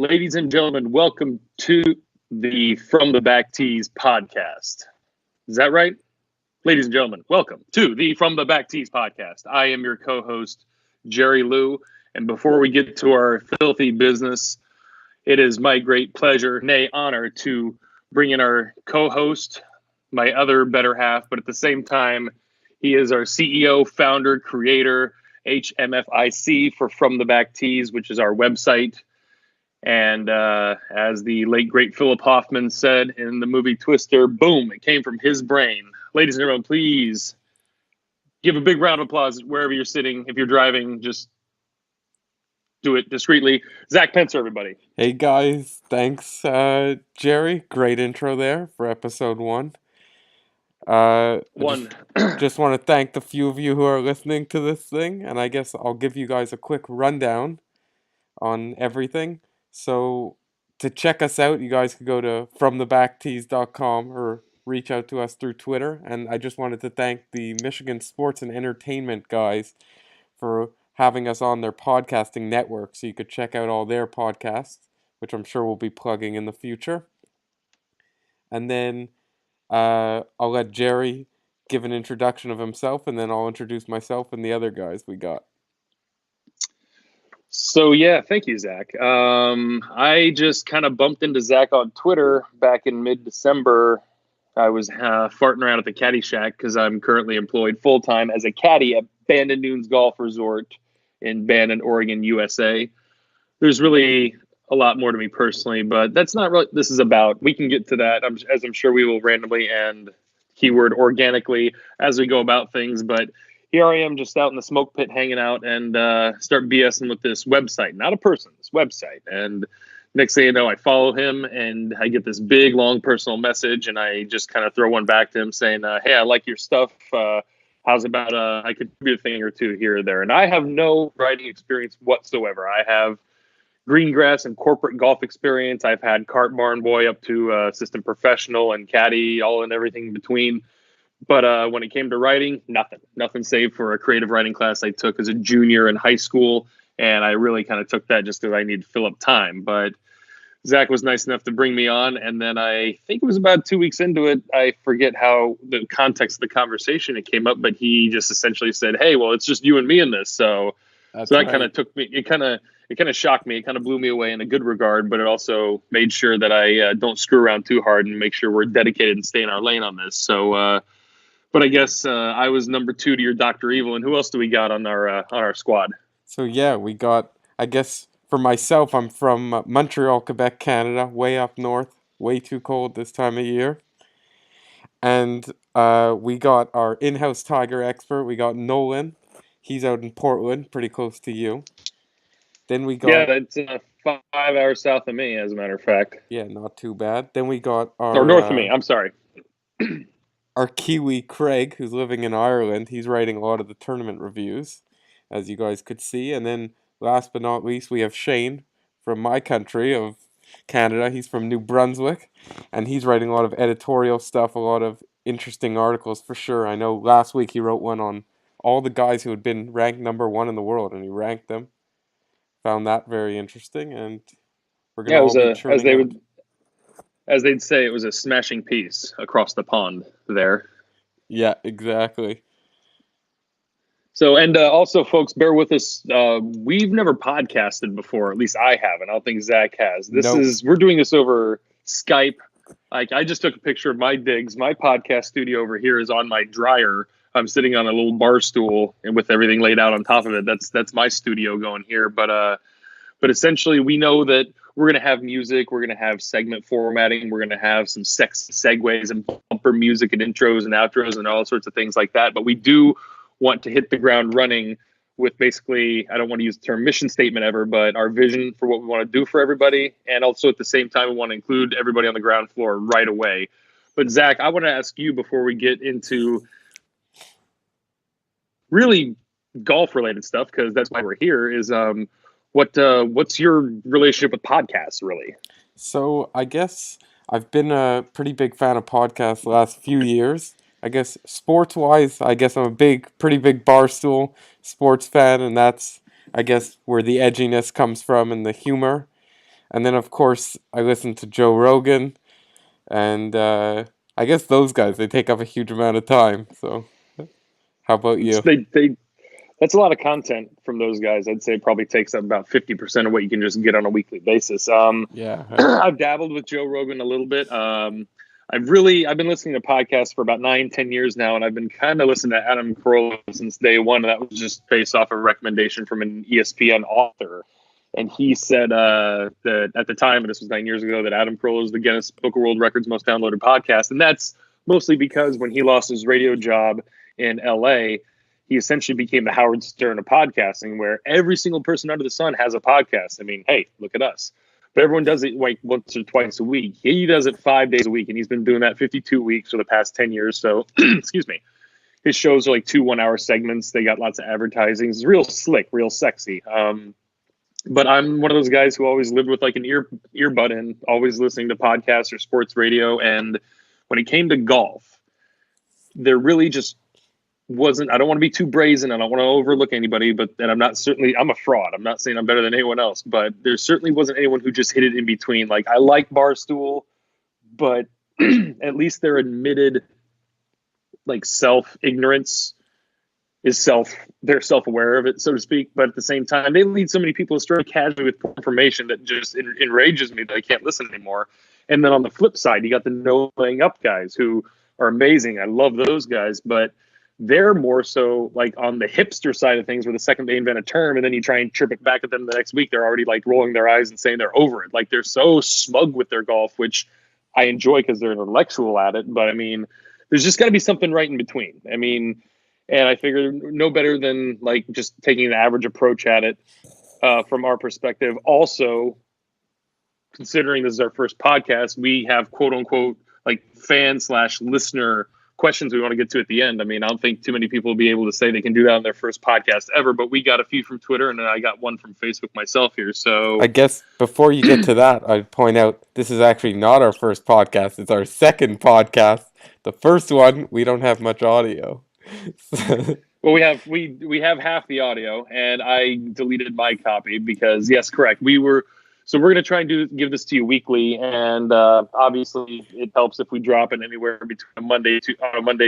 Ladies and gentlemen, welcome to the FromTheBackTee's podcast. Is that right? Ladies and gentlemen, welcome to the FromTheBackTee's podcast. I am your co-host, Jerry Lou. And before we get to our filthy business, it is my great pleasure, nay honor, to bring in our co-host, my other better half, but at the same time, he is our CEO, founder, creator, HMFIC for FromTheBackTee's, which is our website. And as the late, great Philip Hoffman said in the movie Twister, boom, it came from his brain. Ladies and gentlemen, please give a big round of applause wherever you're sitting. If you're driving, just do it discreetly. Zach Pencer, everybody. Hey guys, thanks Jerry. Great intro there for episode 1. Just want to thank the few of you who are listening to this thing, and I guess I'll give you guys a quick rundown on everything. So to check us out, you guys can go to FromTheBackTee's.com or reach out to us through Twitter. And I just wanted to thank the Michigan Sports and Entertainment guys for having us on their podcasting network, so you could check out all their podcasts, which I'm sure we'll be plugging in the future. And then I'll let Jerry give an introduction of himself, and then I'll introduce myself and the other guys we got. So, yeah, thank you, Zach. I just kind of bumped into Zach on Twitter back in mid-December. I was farting around at the caddy shack because I'm currently employed full-time as a caddy at Bandon Dunes Golf Resort in Bandon, Oregon, USA. There's really a lot more to me personally, but that's not really what this is about. We can get to that, as I'm sure we will randomly and keyword organically as we go about things, but here I am just out in the smoke pit hanging out and start BSing with this website. Not a person, this website. And next thing you know, I follow him and I get this big, long personal message, and I just kind of throw one back to him saying, hey, I like your stuff. How's about I could do a thing or two here or there? And I have no writing experience whatsoever. I have green grass and corporate golf experience. I've had cart barn boy up to assistant professional and caddy, all and everything in between. But when it came to writing, nothing save for a creative writing class I took as a junior in high school. And I really kind of took that just because I needed to fill up time. But Zach was nice enough to bring me on. And then I think it was about 2 weeks into it. I forget how the context of the conversation it came up, but he just essentially said, hey, well, it's just you and me in this. So that kind of took me, it kind of shocked me. It kind of blew me away in a good regard, but it also made sure that I don't screw around too hard and make sure we're dedicated and stay in our lane on this. So, but I guess I was number 2 to your Dr. Evil. And who else do we got on our squad? So yeah, we got, I guess for myself, I'm from Montreal, Quebec, Canada, way up north, way too cold this time of year. And we got our in-house tiger expert. We got Nolan. He's out in Portland, pretty close to you. Then we got... Yeah, that's 5 hours south of me, as a matter of fact. Yeah, not too bad. Then we got our... Or north of me, I'm sorry. Our Kiwi Craig, who's living in Ireland. He's writing a lot of the tournament reviews, as you guys could see. And then, last but not least, we have Shane from my country of Canada. He's from New Brunswick, and he's writing a lot of editorial stuff, a lot of interesting articles for sure. I know last week he wrote one on all the guys who had been ranked number 1 in the world, and he ranked them. Found that very interesting, and we're going to all be churning out. As they'd say, it was a smashing piece across the pond there. Yeah, exactly. So, and also, folks, bear with us. We've never podcasted before. At least I haven't. I don't think Zach has. We're doing this over Skype. Like, I just took a picture of my digs. My podcast studio over here is on my dryer. I'm sitting on a little bar stool and with everything laid out on top of it. That's my studio going here. But essentially, we know that we're going to have music. We're going to have segment formatting. We're going to have some sexy segues and bumper music and intros and outros and all sorts of things like that. But we do want to hit the ground running with basically, I don't want to use the term mission statement ever, but our vision for what we want to do for everybody. And also at the same time, we want to include everybody on the ground floor right away. But Zach, I want to ask you before we get into really golf related stuff, because that's why we're here, is what's your relationship with podcasts, really? So I guess I've been a pretty big fan of podcasts the last few years. I guess sports-wise, I guess I'm a pretty big Barstool sports fan, and that's, I guess, where the edginess comes from and the humor. And then, of course, I listen to Joe Rogan, and I guess those guys, they take up a huge amount of time. So, how about you? They that's a lot of content from those guys. I'd say it probably takes up about 50% of what you can just get on a weekly basis. Yeah. I've dabbled with Joe Rogan a little bit. I've been listening to podcasts for about 9-10 years now, and I've been kind of listening to Adam Carolla since day one. And that was just based off a recommendation from an ESPN author. And he said that at the time, and this was 9 years ago, that Adam Carolla is the Guinness Book of World Records most downloaded podcast. And that's mostly because when he lost his radio job in LA, he essentially became the Howard Stern of podcasting, where every single person under the sun has a podcast. I mean, hey, look at us. But everyone does it like once or twice a week. He does it 5 days a week, and he's been doing that 52 weeks for the past 10 years. So, excuse me. His shows are like 2 1-hour segments. They got lots of advertising. It's real slick, real sexy. But I'm one of those guys who always lived with like an earbud in, always listening to podcasts or sports radio. And when it came to golf, there really just wasn't. I don't want to be too brazen. I don't want to overlook anybody, and I'm a fraud. I'm not saying I'm better than anyone else, but there certainly wasn't anyone who just hit it in between. Like, I like Barstool, but at least their admitted like self-ignorance they're self-aware of it, so to speak. But at the same time, they lead so many people astray casually with information that just enrages me that I can't listen anymore. And then on the flip side, you got the no laying up guys who are amazing. I love those guys, but they're more so like on the hipster side of things, where the second they invent a term and then you try and chirp it back at them the next week, they're already like rolling their eyes and saying they're over it. Like, they're so smug with their golf, which I enjoy because they're intellectual at it. But I mean, there's just got to be something right in between. I mean, and I figure no better than like just taking an average approach at it from our perspective. Also, considering this is our first podcast, we have quote unquote like fan/listener questions we want to get to at the end. I mean, I don't think too many people will be able to say they can do that on their first podcast ever, but we got a few from Twitter, and then I got one from Facebook myself here. So I guess before you get to that, I'd point out this is actually not our first podcast. It's our second podcast. The first one, we don't have much audio. well, we have half the audio, and I deleted my copy because, yes, correct. So we're going to try and give this to you weekly, and obviously it helps if we drop it anywhere between a Monday,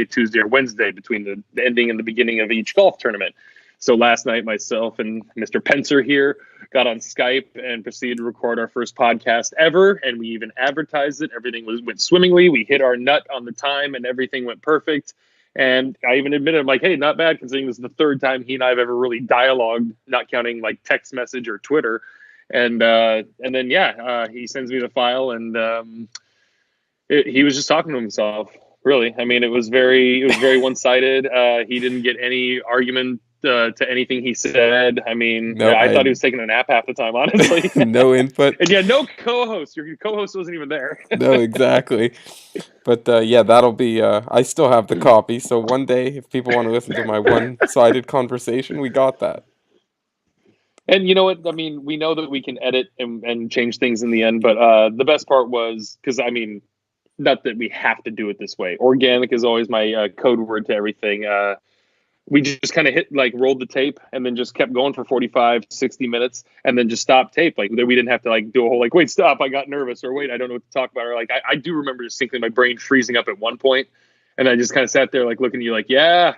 Tuesday, or Wednesday between the ending and the beginning of each golf tournament. So last night, myself and Mr. Pencer here got on Skype and proceeded to record our first podcast ever, and we even advertised it. Everything went swimmingly. We hit our nut on the time, and everything went perfect. And I even admitted, I'm like, hey, not bad considering this is the third time he and I have ever really dialogued, not counting like text message or Twitter. And then he sends me the file, and he was just talking to himself. Really, I mean, it was very one-sided. He didn't get any argument to anything he said. I mean, No, I thought he was taking a nap half the time, honestly. No input. And yeah, no co-host. Your co-host wasn't even there. No, exactly. But that'll be. I still have the copy, so one day, if people want to listen to my one-sided conversation, we got that. And you know what? I mean, we know that we can edit and change things in the end, but the best part was, because I mean, not that we have to do it this way. Organic is always my code word to everything. We just kind of rolled the tape and then just kept going for 45, 60 minutes and then just stopped tape. Like, we didn't have to like do a whole like, wait, stop, I got nervous, or wait, I don't know what to talk about. Or like, I do remember distinctly my brain freezing up at one point, and I just kind of sat there like looking at you like, yeah.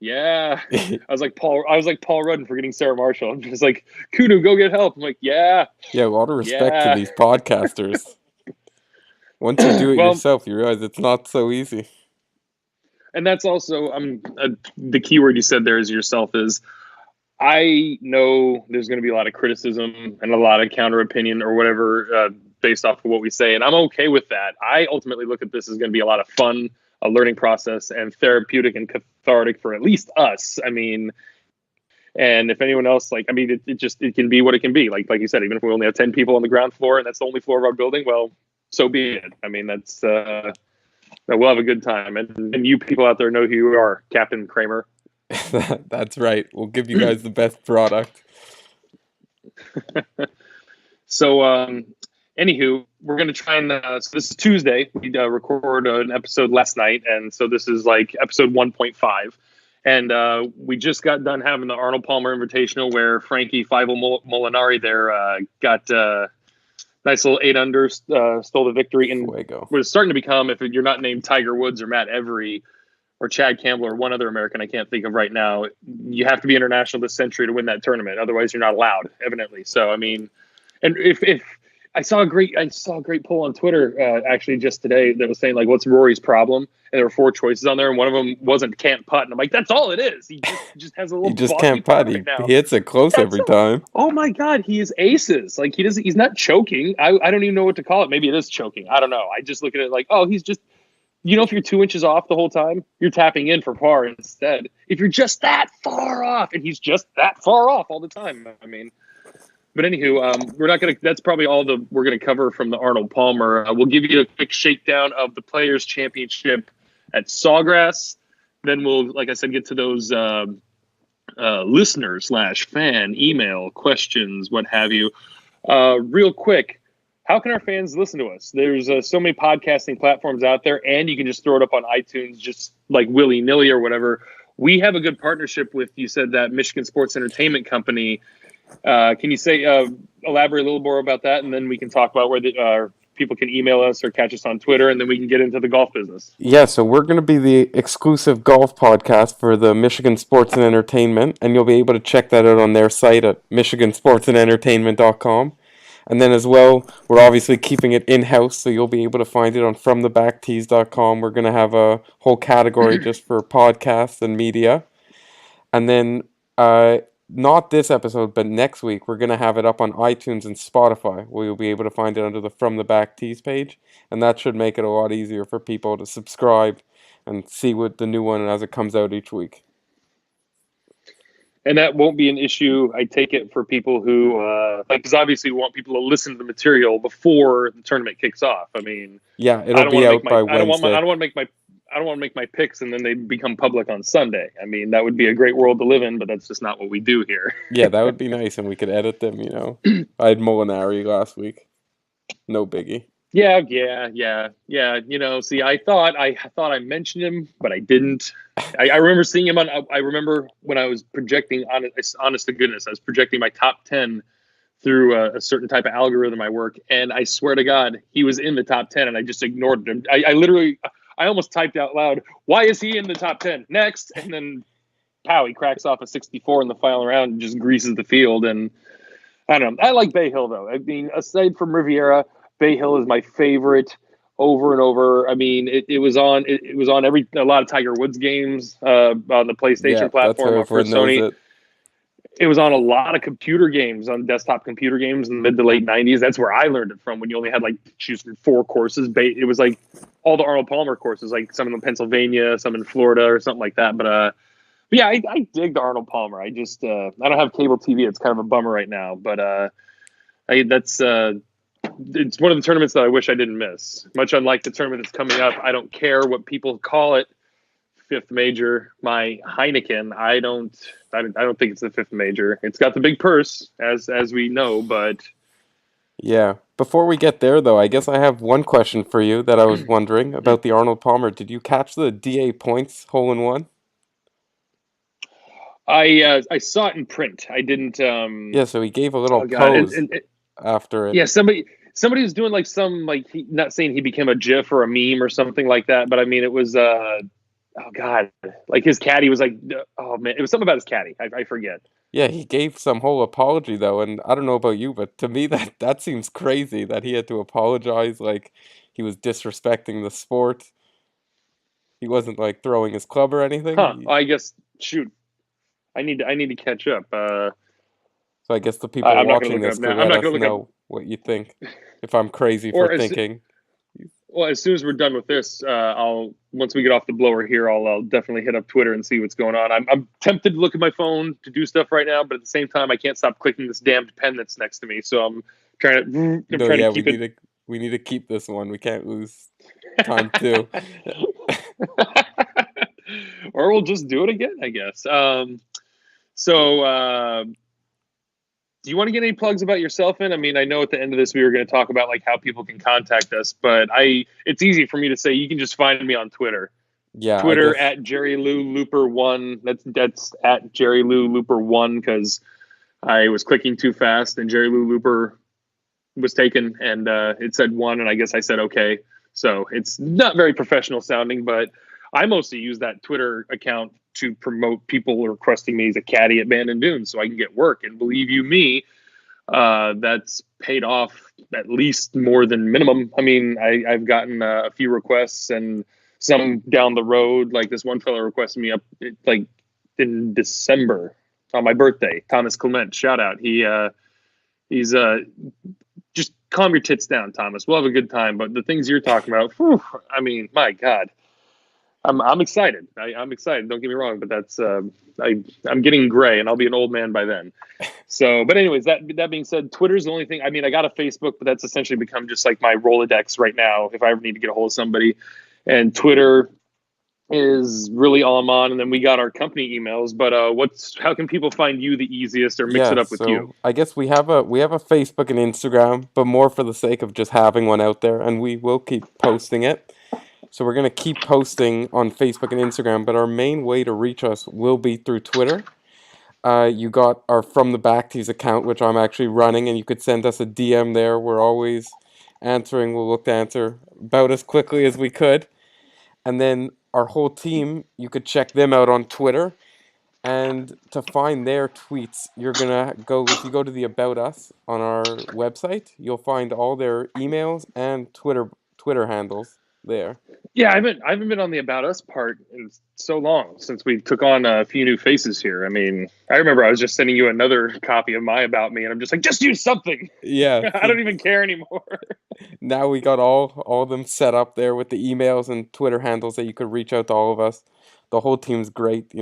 I was like Paul Rudd forgetting Sarah Marshall. I'm just like, Kunu, go get help. I'm like, yeah. Yeah, a lot of respect to these podcasters. Once you do it yourself, you realize it's not so easy. And that's also the key word you said there is yourself. Is I know there's going to be a lot of criticism and a lot of counter opinion or whatever based off of what we say, and I'm okay with that. I ultimately look at this as going to be a lot of fun, a learning process, and therapeutic and cathartic for at least us. I mean, and if anyone else, like, I mean, it can be what it can be. Like you said, even if we only have 10 people on the ground floor and that's the only floor of our building, well, so be it. I mean, that's we'll have a good time. And you people out there know who you are, Captain Kramer. That's right. We'll give you guys the best product. So, anywho, we're going to try and, so this is Tuesday. We record an episode last night. And so this is like episode 1.5. And we just got done having the Arnold Palmer Invitational where Frankie Fievel Molinari there got Nice little 8 under, stole the victory, and Fuego. was starting to become, if you're not named Tiger Woods or Matt Every or Chad Campbell or one other American I can't think of right now, you have to be international this century to win that tournament. Otherwise, you're not allowed, evidently. So, I mean, and if I saw a great poll on Twitter actually just today that was saying like, what's Rory's problem? And there were 4 choices on there, and one of them wasn't can't putt. And I'm like, that's all it is. He just has a little He just bogey can't putt. putt right now. He hits it close That's every time. Oh my God, he is aces. Like he's not choking. I don't even know what to call it. Maybe it is choking. I don't know. I just look at it like, oh, he's just, if you're 2 inches off the whole time, you're tapping in for par instead. If you're just that far off, and he's just that far off all the time. I mean, but anywho, we're not gonna. That's probably all we're gonna cover from the Arnold Palmer. We'll give you a quick shakedown of the Players Championship at Sawgrass. Then we'll, like I said, get to those listener/fan email questions, what have you. Real quick, how can our fans listen to us? There's so many podcasting platforms out there, and you can just throw it up on iTunes just like willy-nilly or whatever. We have a good partnership with, you said, that Michigan Sports Entertainment Company. Can you say elaborate a little more about that, and then we can talk about where people can email us or catch us on Twitter, and then we can get into the golf business. Yeah, so we're going to be the exclusive golf podcast for the Michigan Sports and Entertainment, and you'll be able to check that out on their site at michigansportsandentertainment.com. And then as well, we're obviously keeping it in-house, so you'll be able to find it on FromTheBackTee's.com. We're going to have a whole category just for podcasts and media. And then, not this episode, but next week, we're going to have it up on iTunes and Spotify, where you'll be able to find it under the From the Back Tees page. And that should make it a lot easier for people to subscribe and see what the new one as it comes out each week. And that won't be an issue, I take it, for people who, because obviously we want people to listen to the material before the tournament kicks off. I mean, yeah, it'll be out by Wednesday. I don't want to make my picks and then they become public on Sunday. I mean, that would be a great world to live in, but that's just not what we do here. Yeah, that would be nice, and we could edit them, I had Molinari last week. No biggie. Yeah. See, I thought I mentioned him, but I didn't. I remember seeing him I remember when I was projecting, honest to goodness, I was projecting my top 10 through a certain type of algorithm I work, and I swear to God, he was in the top 10, and I just ignored him. I almost typed out loud, "Why is he in the top 10? Next!" And then, pow, he cracks off a 64 in the final round and just greases the field. And I don't know. I like Bay Hill though. I mean, aside from Riviera, Bay Hill is my favorite over and over. I mean, it was on a lot of Tiger Woods games on the PlayStation platform for Sony. It was on a lot of computer games, on desktop computer games in the mid to late 90s. That's where I learned it from, when you only had like choose from 4 courses. It was like all the Arnold Palmer courses, like some in Pennsylvania, some in Florida or something like that. But yeah, I dig the Arnold Palmer. I just I don't have cable TV. It's kind of a bummer right now, but it's one of the tournaments that I wish I didn't miss. Much unlike the tournament that's coming up, I don't care what people call it. 5th major, my Heineken. I don't think it's the 5th major. It's got the big purse, as we know, but yeah. Before we get there, though, I guess I have one question for you that I was wondering about the Arnold Palmer. Did you catch the DA points hole in one? I saw it in print. I didn't. Yeah, so he gave a little pose after it. Yeah, somebody was doing like not saying he became a GIF or a meme or something like that, but I mean it was. Oh God! Like his caddy was like, oh man, it was something about his caddy. I forget. Yeah, he gave some whole apology though, and I don't know about you, but to me that seems crazy that he had to apologize, like he was disrespecting the sport. He wasn't like throwing his club or anything. Huh? I guess shoot, I need to catch up. So I guess the people watching this can let us know what you think. If I'm crazy for thinking. Well, as soon as we're done with this, once we get off the blower here, I'll definitely hit up Twitter and see what's going on. I'm tempted to look at my phone to do stuff right now, but at the same time, I can't stop clicking this damned pen that's next to me. So I'm trying to keep it. We need to keep this one. We can't lose time too. Or we'll just do it again, I guess. Do you want to get any plugs about yourself in? I mean, I know at the end of this we were going to talk about like how people can contact us, but it's easy for me to say you can just find me on Twitter. Yeah, Twitter at Jerry Lou Looper 1. That's at Jerry Lou Looper 1 because I was clicking too fast, and Jerry Lou Looper was taken, and it said one, and I guess I said okay. So it's not very professional sounding, but I mostly use that Twitter account to promote people requesting me as a caddy at Bandon Dunes so I can get work. And believe you me, that's paid off at least more than minimum. I mean, I've gotten a few requests and some down the road. Like this one fellow requested me up like in December on my birthday. Thomas Clement, shout out. He's just calm your tits down, Thomas. We'll have a good time. But the things you're talking about, whew, I mean, my God, I'm excited. I'm excited. Don't get me wrong, but that's I'm getting gray, and I'll be an old man by then. So, but anyways, that being said, Twitter's the only thing. I mean, I got a Facebook, but that's essentially become just like my Rolodex right now. If I ever need to get a hold of somebody, and Twitter is really all I'm on. And then we got our company emails. But how can people find you the easiest, or mix Yeah, it up with you? so I guess we have a Facebook and Instagram, but more for the sake of just having one out there, and we will keep posting it. So we're gonna keep posting on Facebook and Instagram, but our main way to reach us will be through Twitter. You got our From the Backtees account, which I'm actually running, and you could send us a DM there. We're always answering. We'll look to answer about as quickly as we could. And then our whole team, you could check them out on Twitter. And to find their tweets, you're gonna go if you go to the About Us on our website, you'll find all their emails and Twitter handles there. Yeah, I haven't been on the About Us part in so long since we took on a few new faces here. I mean, I remember I was just sending you another copy of my About Me, and I'm just like, just use something. Yeah, I so don't even care anymore. now we got all of them set up there with the emails and Twitter handles that you could reach out to all of us. The whole team's great.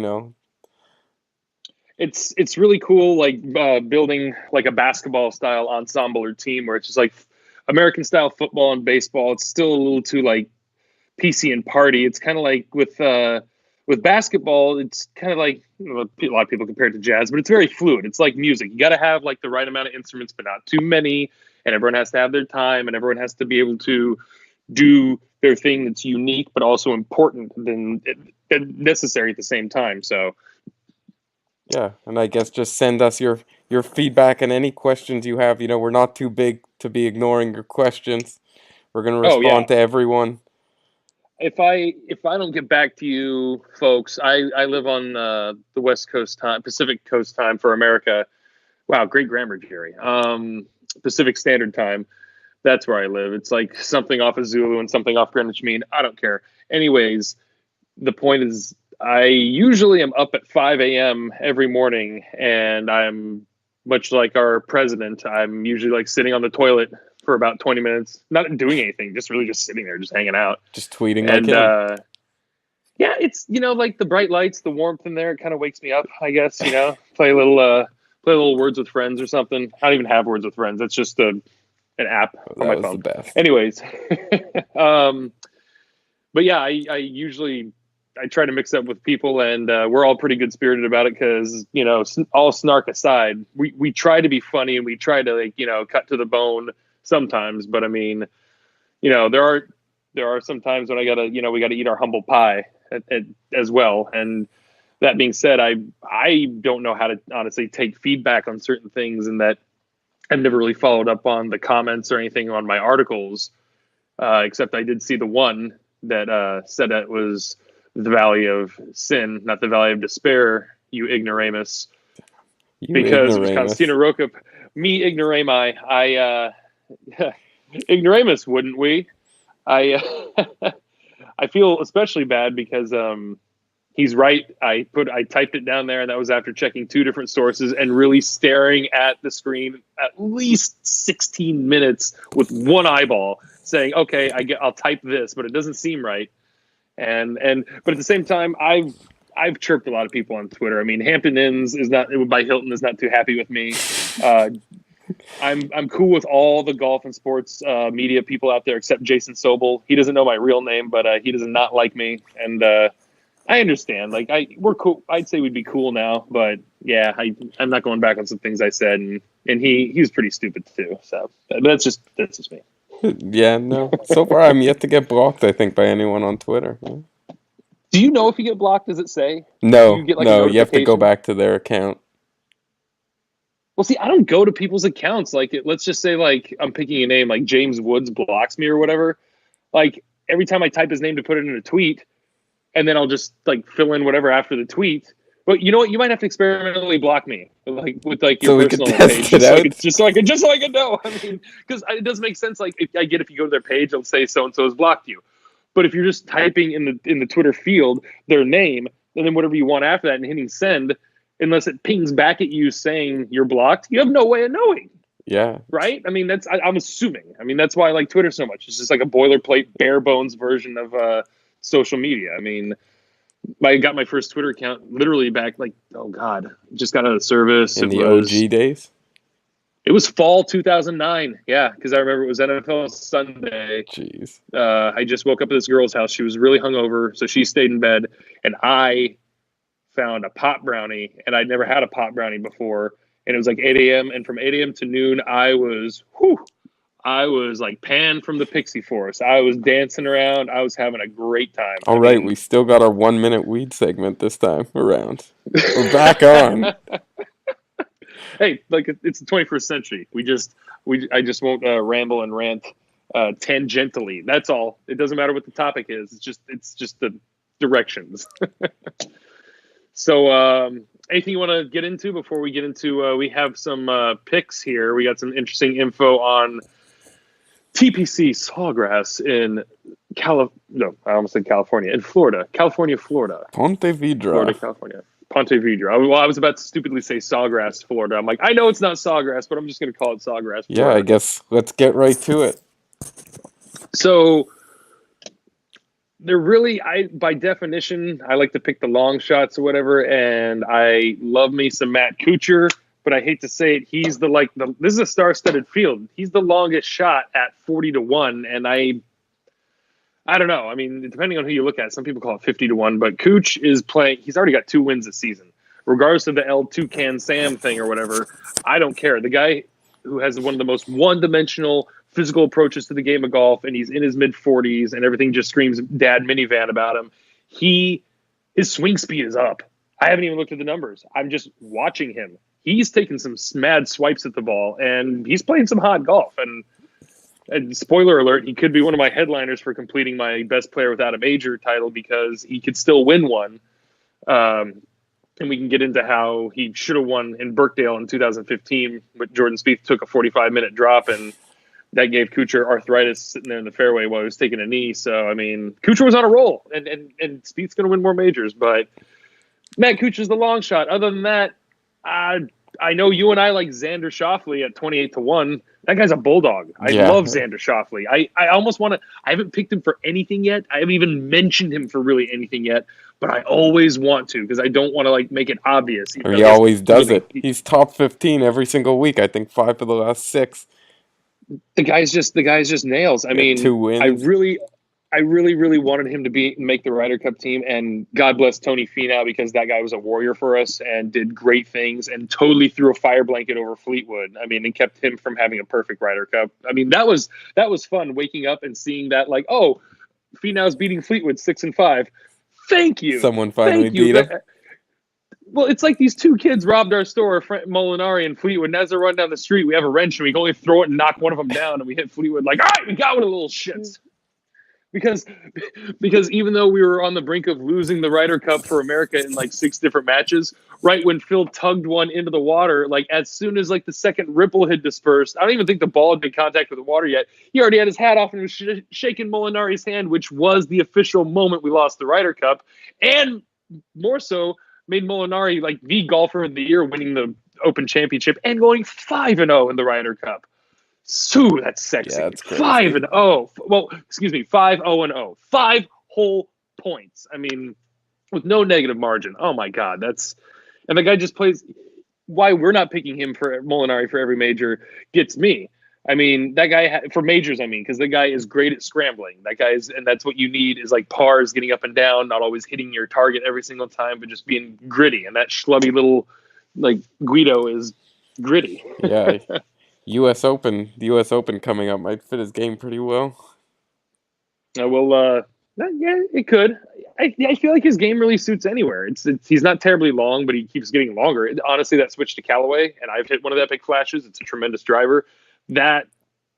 It's really cool, like building like a basketball style ensemble or team where it's just like American style football and baseball. It's still a little too like PC and party. It's kind of like with basketball. It's kind of like a lot of people compare it to jazz, but it's very fluid. It's like music. You got to have like the right amount of instruments, but not too many. And everyone has to have their time, and everyone has to be able to do their thing that's unique, but also important and necessary at the same time. So, Yeah, and I guess just send us your feedback and any questions you have. We're not too big to be ignoring your questions. We're gonna oh yeah, respond to everyone. if I don't get back to you folks, I live on the West Coast time, Pacific Coast time for America. Wow, great grammar, Jerry. Pacific Standard Time. That's where I live. It's like something off of Zulu and something off Greenwich Mean. I don't care. Anyways, the point is, I usually am up at 5 a.m. every morning, and I'm much like our president. I'm usually like sitting on the toilet for about 20 minutes, not doing anything, just really just sitting there, just hanging out. Just tweeting like And him. yeah, it's like the bright lights, the warmth in there, it kind of wakes me up. I guess play a little Words with Friends or something. I don't even have Words with Friends. It's just an app Oh, on that my was the phone. best. Anyways, but yeah, I usually I try to mix up with people, and we're all pretty good spirited about it because all snark aside, we try to be funny and we try to cut to the bone sometimes. But I mean, there are some times when we gotta eat our humble pie as well. And that being said, I don't know how to honestly take feedback on certain things, and that I've never really followed up on the comments or anything on my articles, except I did see the one that said that it was the valley of sin, not the valley of despair, you ignoramus, You because it was Constantina ignoramus. Roca. Me ignorami, ignoramus, wouldn't we? I I feel especially bad because he's right. I typed it down there, and that was after checking two different sources and really staring at the screen at least 16 minutes with one eyeball, saying, "Okay, I'll type this, but it doesn't seem right." But at the same time, I've chirped a lot of people on Twitter. I mean, Hampton Inns is not by Hilton is not too happy with me. I'm cool with all the golf and sports media people out there except Jason Sobel. He doesn't know my real name, but he does not like me, and I understand. Like we're cool. I'd say we'd be cool now, but yeah, I'm not going back on some things I said, and he was pretty stupid too. So that's just me. Yeah, no. So far, I'm yet to get blocked, I think, by anyone on Twitter. Yeah. Do you know if you get blocked? Does it say? Do you No, get like a no, you have to go notification? back to their account. Well, see, I don't go to people's accounts. Like, let's just say, like, I'm picking a name, like James Woods blocks me or whatever. Like, every time I type his name to put it in a tweet, and then I'll just like fill in whatever after the tweet. But you know what? You might have to experimentally block me, like with like your So we could personal test page, it out. just so I could know. I mean, because it does make sense. Like, if you go to their page, it'll say so and so has blocked you. But if you're just typing in the Twitter field their name and then whatever you want after that and hitting send, unless it pings back at you saying you're blocked, you have no way of knowing. Yeah. Right? I mean, I'm assuming. I mean, that's why I like Twitter so much. It's just like a boilerplate, bare bones version of social media. I mean, I got my first Twitter account literally back like, oh God, just got out of service. In the OG days? It was fall 2009. Yeah, because I remember it was NFL Sunday. Jeez. I just woke up at this girl's house. She was really hungover, so she stayed in bed. And I found a pot brownie, and I'd never had a pot brownie before. And it was like 8 a.m. And from 8 a.m. to noon, I was like Pan from the Pixie Forest. I was dancing around. I was having a great time. All right, we still got our 1 minute weed segment this time around. We're back on. Hey, like it's the 21st century. I just won't ramble and rant tangentially. That's all. It doesn't matter what the topic is. It's just the directions. So, anything you want to get into before we get into? We have some picks here. We got some interesting info on TPC Sawgrass in I almost said California. In Florida. Florida. Ponte Vedra. Florida, California. Ponte Vedra. Well, I was about to stupidly say Sawgrass, Florida. I'm like, I know it's not Sawgrass, but I'm just going to call it Sawgrass, Florida. Yeah, I guess let's get right to it. So, they're really, by definition, I like to pick the long shots or whatever, and I love me some Matt Kuchar, but I hate to say it, he's this is a star-studded field. He's the longest shot at 40-1, and I don't know. I mean, depending on who you look at, some people call it 50-1, but Cooch is playing. He's already got 2 wins this season. Regardless of the L2 Can Sam thing or whatever, I don't care. The guy who has one of the most one-dimensional physical approaches to the game of golf, and he's in his mid-40s, and everything just screams dad minivan about him. His swing speed is up. I haven't even looked at the numbers. I'm just watching him. He's taking some mad swipes at the ball, and he's playing some hot golf. And spoiler alert, he could be one of my headliners for completing my best player without a major title because he could still win one. And we can get into how he should have won in Birkdale in 2015, but Jordan Spieth took a 45-minute drop, and that gave Kuchar arthritis sitting there in the fairway while he was taking a knee. So, I mean, Kuchar was on a roll, and Spieth's going to win more majors. But Matt Kuchar's the long shot. Other than that, I know you and I like Xander Schauffele at 28-1. That guy's a bulldog. I love Xander Schauffele. I almost want to – I haven't picked him for anything yet. I haven't even mentioned him for really anything yet. But I always want to because I don't want to like make it obvious. He always does it. He's top 15 every single week. I think 5 of the last 6. The guy's just nails. I mean, 2 wins. I really wanted him to make the Ryder Cup team, and God bless Tony Finau because that guy was a warrior for us and did great things and totally threw a fire blanket over Fleetwood. I mean, and kept him from having a perfect Ryder Cup. I mean, that was fun waking up and seeing that like, oh, Finau's beating Fleetwood 6-5. Thank you. Someone finally beat him. Well, it's like these 2 kids robbed our store, Molinari and Fleetwood, and as they run down the street, we have a wrench, and we can only throw it and knock one of them down, and we hit Fleetwood like, all right, we got one of the little shits. Because even though we were on the brink of losing the Ryder Cup for America in like 6 different matches, right when Phil tugged one into the water, like as soon as like the second ripple had dispersed, I don't even think the ball had made contact with the water yet. He already had his hat off and was shaking Molinari's hand, which was the official moment we lost the Ryder Cup, and more so made Molinari like the golfer of the year, winning the Open Championship and going 5-0 in the Ryder Cup. So that's sexy. Yeah, that's 5-0. Well, excuse me, 5-0-0. 5 whole points. I mean, with no negative margin. Oh my God, and the guy just plays. Why we're not picking him for Molinari for every major gets me. I mean, that guy for majors. I mean, because the guy is great at scrambling. That guy is, and that's what you need is like pars, getting up and down, not always hitting your target every single time, but just being gritty. And that schlubby little like Guido is gritty. Yeah. The U.S. Open coming up might fit his game pretty well. We'll Yeah, it could. I feel like his game really suits anywhere. He's not terribly long, but he keeps getting longer. Honestly, that switch to Callaway, and I've hit one of the epic flashes. It's a tremendous driver. That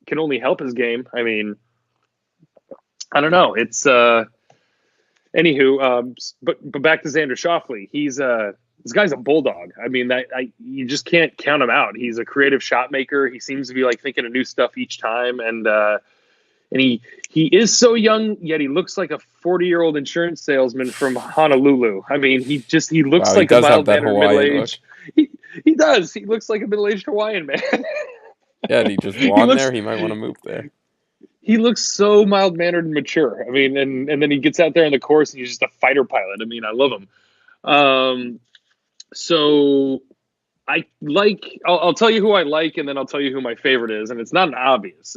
can only help his game. I mean, I don't know. It's anywho, but back to Xander Schauffele. He's this guy's a bulldog. I mean, you just can't count him out. He's a creative shot maker. He seems to be like thinking of new stuff each time, and he is so young, yet he looks like a 40-year-old insurance salesman from Honolulu. I mean, he looks Wow, he like a does have that mild-mannered Hawaiian look. middle-aged. He does. He looks like a middle-aged Hawaiian man. Yeah, and he just he won looks there. He might want to move there. he looks so mild-mannered and mature. I mean, and then he gets out there on the course and he's just a fighter pilot. I mean, I love him. So I'll tell you who I like, and then I'll tell you who my favorite is, and it's not an obvious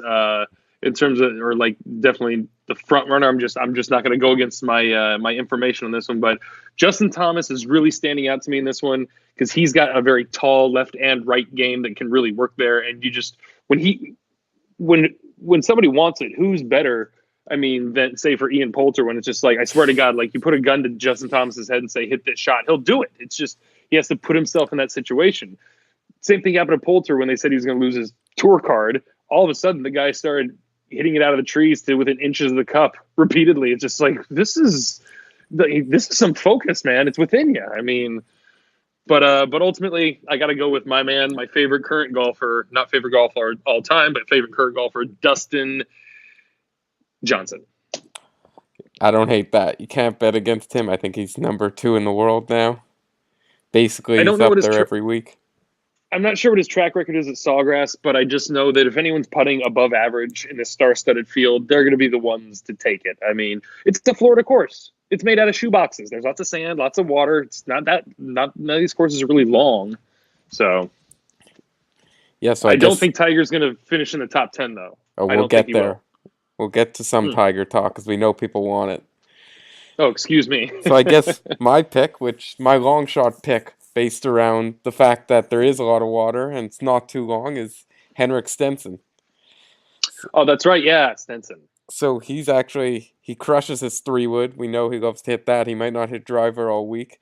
in terms of, or like definitely the front runner. I'm just not going to go against my information on this one, but Justin Thomas is really standing out to me in this one because he's got a very tall left and right game that can really work there, and you just when somebody wants it, who's better? I mean, than say for Ian Poulter, when it's just like, I swear to God, like you put a gun to Justin Thomas's head and say, hit this shot, he'll do it. It's just, he has to put himself in that situation. Same thing happened to Poulter when they said he was going to lose his tour card. All of a sudden, the guy started hitting it out of the trees to within inches of the cup repeatedly. It's just like, this is some focus, man. It's within you. I mean, but ultimately, I got to go with my man, my favorite current golfer, not favorite golfer all time, but favorite current golfer, Dustin Johnson. I don't hate that. You can't bet against him. I think he's number 2 in the world now. Basically, I don't he's know up what his there every week. I'm not sure what his track record is at Sawgrass, but I just know that if anyone's putting above average in this star-studded field, they're going to be the ones to take it. I mean, it's the Florida course. It's made out of shoeboxes. There's lots of sand, lots of water. It's not none of these courses are really long. So, yeah, so I don't think Tiger's going to finish in the top 10, though. Oh, we'll get there. We'll get to some Tiger talk because we know people want it. Oh, excuse me. So I guess my pick, my long shot pick, based around the fact that there is a lot of water and it's not too long, is Henrik Stenson. Oh, that's right. Yeah, Stenson. So he crushes his 3-wood. We know he loves to hit that. He might not hit driver all week.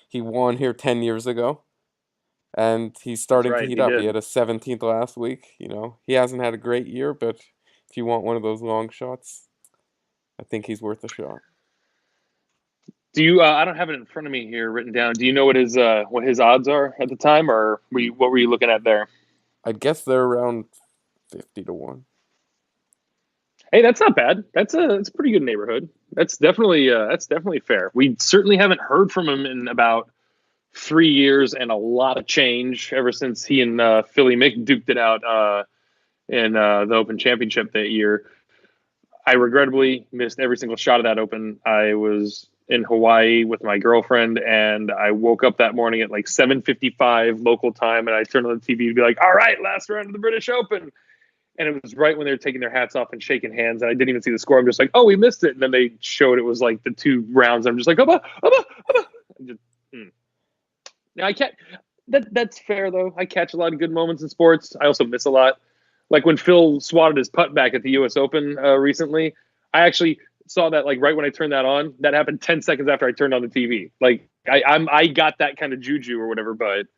He won here 10 years ago. And he's starting to heat up. He had a 17th last week. You know, he hasn't had a great year, but if you want one of those long shots, I think he's worth a shot. Do you? I don't have it in front of me here written down. Do you know what his odds are at the time, or what were you looking at there? I guess they're around 50 to 1. Hey, that's not bad. That's a pretty good neighborhood. That's definitely fair. We certainly haven't heard from him in about 3 years, and a lot of change ever since he and Philly Mick duked it out in the Open Championship that year. I regrettably missed every single shot of that Open. I was in Hawaii with my girlfriend, and I woke up that morning at like 7:55 local time, and I turned on the TV to be like, all right, last round of the British Open. And it was right when they were taking their hats off and shaking hands, and I didn't even see the score. I'm just like, oh, we missed it. And then they showed it was like the 2 rounds. I'm just like, Now I can't. That's fair though. I catch a lot of good moments in sports. I also miss a lot. Like when Phil swatted his putt back at the U.S. Open recently, I actually saw that like right when I turned that on. That happened 10 seconds after I turned on the TV. Like I got that kind of juju or whatever, but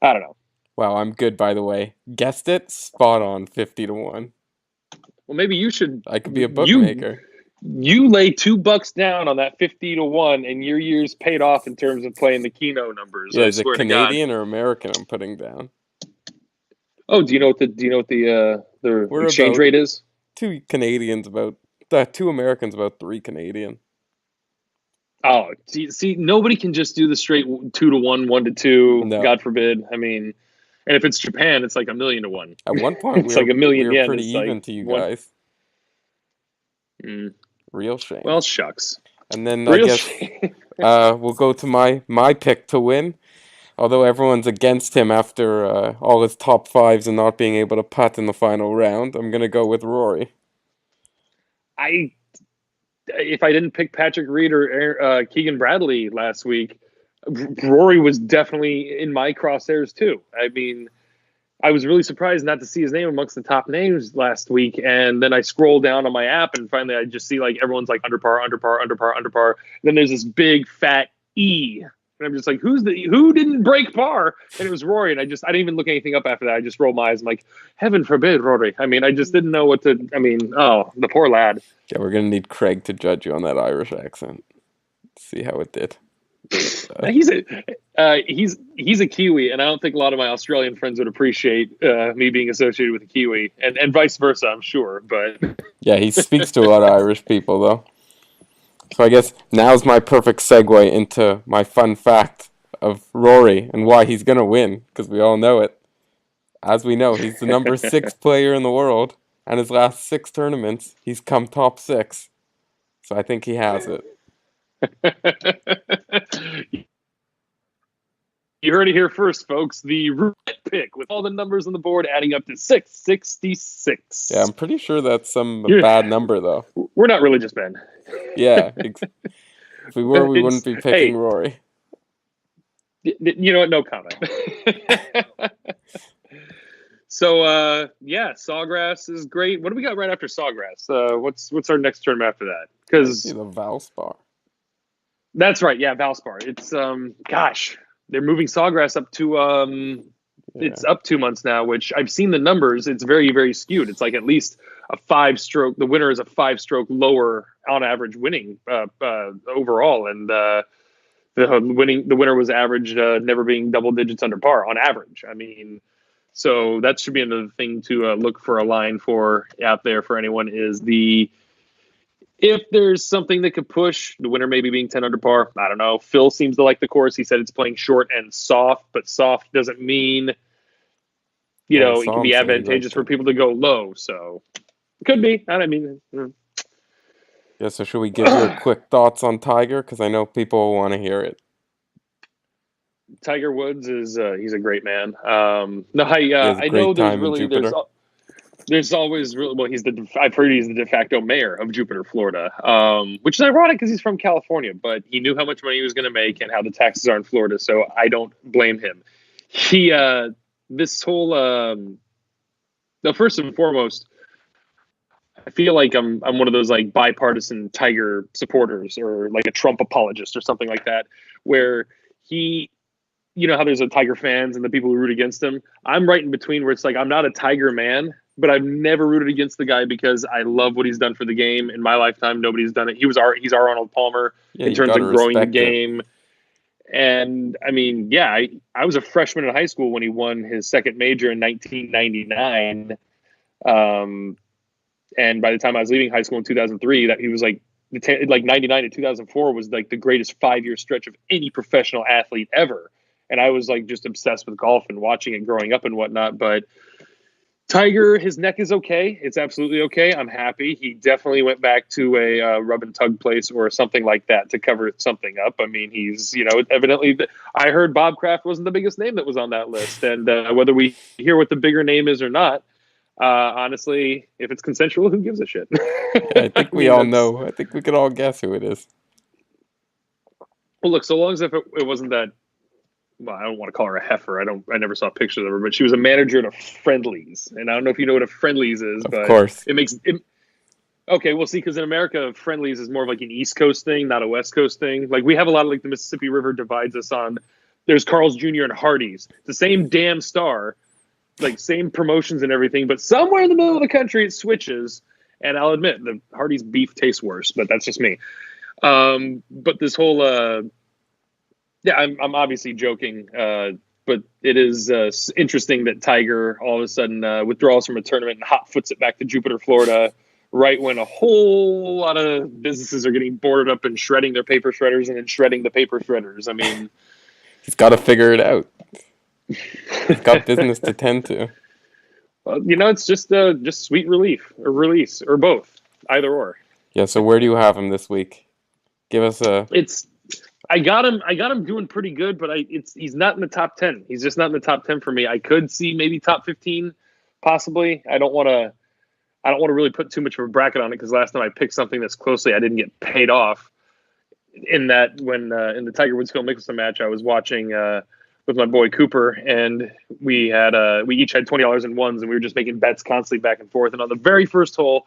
I don't know. Wow, I'm good, by the way. Guessed it, spot on, 50 to 1. Well, maybe you should. I could be a bookmaker. You lay $2 down on that 50 to 1, and your year's paid off in terms of playing the Keno numbers. Yeah, is it Canadian or American? I'm putting down. Oh, do you know what the exchange rate is? 2 Canadians about 2 Americans about 3 Canadian. Oh, see, nobody can just do the straight 2 to 1, 1 to 2. No. God forbid. I mean, and if it's Japan, it's like 1,000,000 to 1. At one point, it's like 1,000,000 yen. We were pretty even to you guys. Real shame. Well, shucks. And then I guess we'll go to my pick to win. Although everyone's against him after all his top 5s and not being able to putt in the final round, I'm going to go with Rory. If I didn't pick Patrick Reed or Keegan Bradley last week, Rory was definitely in my crosshairs too. I mean, I was really surprised not to see his name amongst the top names last week. And then I scroll down on my app, and finally I just see like everyone's like under par, under par, under par, under par. And then there's this big fat E. And I'm just like, who didn't break par? And it was Rory. And I didn't even look anything up after that. I just rolled my eyes. I'm like, heaven forbid, Rory. I mean, I just didn't know what to. I mean, oh, the poor lad. Yeah, we're gonna need Craig to judge you on that Irish accent. See how it did. He's a Kiwi, and I don't think a lot of my Australian friends would appreciate me being associated with a Kiwi, and vice versa, I'm sure. But yeah, he speaks to a lot of Irish people, though. So I guess now's my perfect segue into my fun fact of Rory and why he's gonna win, because we all know it. As we know, he's the number 6 player in the world, and his last 6 tournaments, he's come top 6. So I think he has it. You heard it here first, folks. The roulette pick with all the numbers on the board adding up to 666. Yeah, I'm pretty sure that's some bad number, though. We're not religious men. Yeah. If we were, we wouldn't be picking Rory. You know what? No comment. So, yeah, Sawgrass is great. What do we got right after Sawgrass? What's our next tournament after that? Because the Valspar. That's right. Yeah, Valspar. It's gosh, they're moving Sawgrass up to it's up 2 months now, which I've seen the numbers. It's very, very skewed. It's like at least a 5-stroke. The winner is a 5-stroke lower on average winning overall, and the winner was average never being double digits under par on average. I mean, so that should be another thing to look for a line for out there for anyone is if there's something that could push the winner, maybe being 10 under par. I don't know. Phil seems to like the course. He said it's playing short and soft, but soft doesn't mean, it can be advantageous for people to go low. So it could be. I mean, yeah. So should we give your quick thoughts on Tiger? Because I know people want to hear it. Tiger Woods he's a great man. I know there's always really well. I've heard he's the de facto mayor of Jupiter, Florida, which is ironic because he's from California, but he knew how much money he was going to make and how the taxes are in Florida, so I don't blame him. He this whole first and foremost, I feel like I'm one of those like bipartisan Tiger supporters or like a Trump apologist or something like that, where he. You know how there's a Tiger fans and the people who root against him. I'm right in between where it's like I'm not a Tiger man, but I've never rooted against the guy because I love what he's done for the game. In my lifetime, nobody's done it. He's our Arnold Palmer in terms of growing the game. And I mean, yeah, I was a freshman in high school when he won his second major in 1999. And by the time I was leaving high school in 2003, that he was like 99 to 2004 was like the greatest 5-year stretch of any professional athlete ever. And I was like just obsessed with golf and watching it growing up and whatnot. But Tiger, his neck is okay. It's absolutely okay. I'm happy. He definitely went back to a rub and tug place or something like that to cover something up. I mean, he's, evidently, I heard Bob Kraft wasn't the biggest name that was on that list. And whether we hear what the bigger name is or not, honestly, if it's consensual, who gives a shit? Yeah, I think we all know. I think we could all guess who it is. Well, look, so long as if it wasn't that. Well, I don't want to call her a heifer. I never saw pictures of her, but she was a manager at a Friendlies, and I don't know if you know what a Friendlies is, but of course, it makes it. Okay, we'll see. Because in America, Friendlies is more of like an East Coast thing, not a West Coast thing. Like we have a lot of like the Mississippi River divides us on. There's Carl's Jr. and Hardee's, the same damn star, like same promotions and everything, but somewhere in the middle of the country it switches. And I'll admit the Hardee's beef tastes worse, but that's just me. But this whole. Yeah, I'm obviously joking, but it is interesting that Tiger all of a sudden withdraws from a tournament and hot foots it back to Jupiter, Florida, right when a whole lot of businesses are getting boarded up and shredding their paper shredders and then shredding the paper shredders. I mean, he's got to figure it out. He's got business to tend to. Well, it's just sweet relief or release or both, either or. Yeah. So where do you have him this week? Give us a. I got him doing pretty good, but he's not in the top 10. He's just not in the top 10 for me. I could see maybe top 15, possibly. I don't want to really put too much of a bracket on it because last time I picked something that's closely, I didn't get paid off. In that when in the Tiger Woods Phil Mickelson match, I was watching the with my boy Cooper, and we each had $20 in ones, and we were just making bets constantly back and forth. And on the very first hole,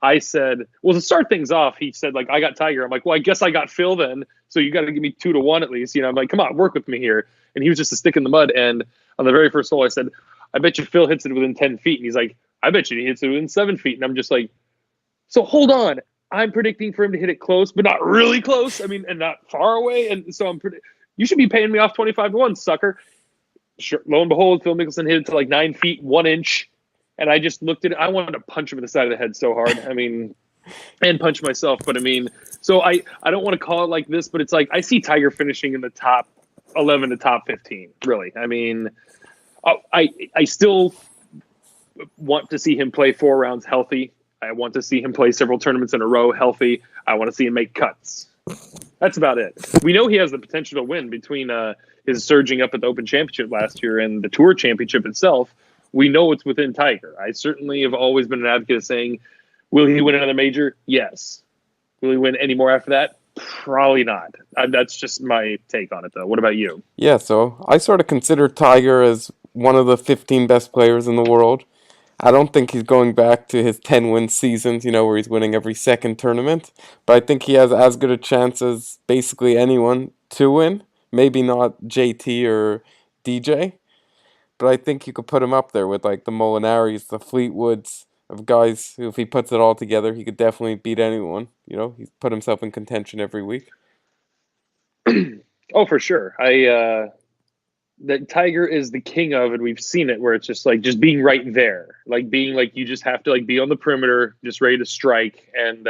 I said, well, to start things off, he said, like, I got Tiger. I'm like, well, I guess I got Phil then. So you got to give me 2-1 at least. I'm like, come on, work with me here. And he was just a stick in the mud. And on the very first hole, I said, I bet you Phil hits it within 10 feet. And he's like, I bet you he hits it within 7 feet. And I'm just like, so hold on. I'm predicting for him to hit it close, but not really close. I mean, and not far away. And so you should be paying me off 25-1, sucker. Sure. Lo and behold, Phil Mickelson hit it to like 9 feet, 1 inch. And I just looked at it. I wanted to punch him in the side of the head so hard. I mean, and punch myself. But I mean, so I don't want to call it like this, but it's like I see Tiger finishing in the top 11 to top 15, really. I mean, I still want to see him play 4 rounds healthy. I want to see him play several tournaments in a row healthy. I want to see him make cuts. That's about it. We know he has the potential to win between his surging up at the Open Championship last year and the Tour Championship itself. We know it's within Tiger. I certainly have always been an advocate of saying, will he win another major? Yes. Will he win any more after that? Probably not. That's just my take on it, though. What about you? Yeah, so I sort of consider Tiger as one of the 15 best players in the world. I don't think he's going back to his 10-win seasons, where he's winning every second tournament. But I think he has as good a chance as basically anyone to win. Maybe not JT or DJ. But I think you could put him up there with like the Molinaris, the Fleetwoods, of guys who, if he puts it all together, he could definitely beat anyone. He's put himself in contention every week. Oh, for sure. That Tiger is the king of, and we've seen it where it's just being right there, like being like you just have to like be on the perimeter, just ready to strike, and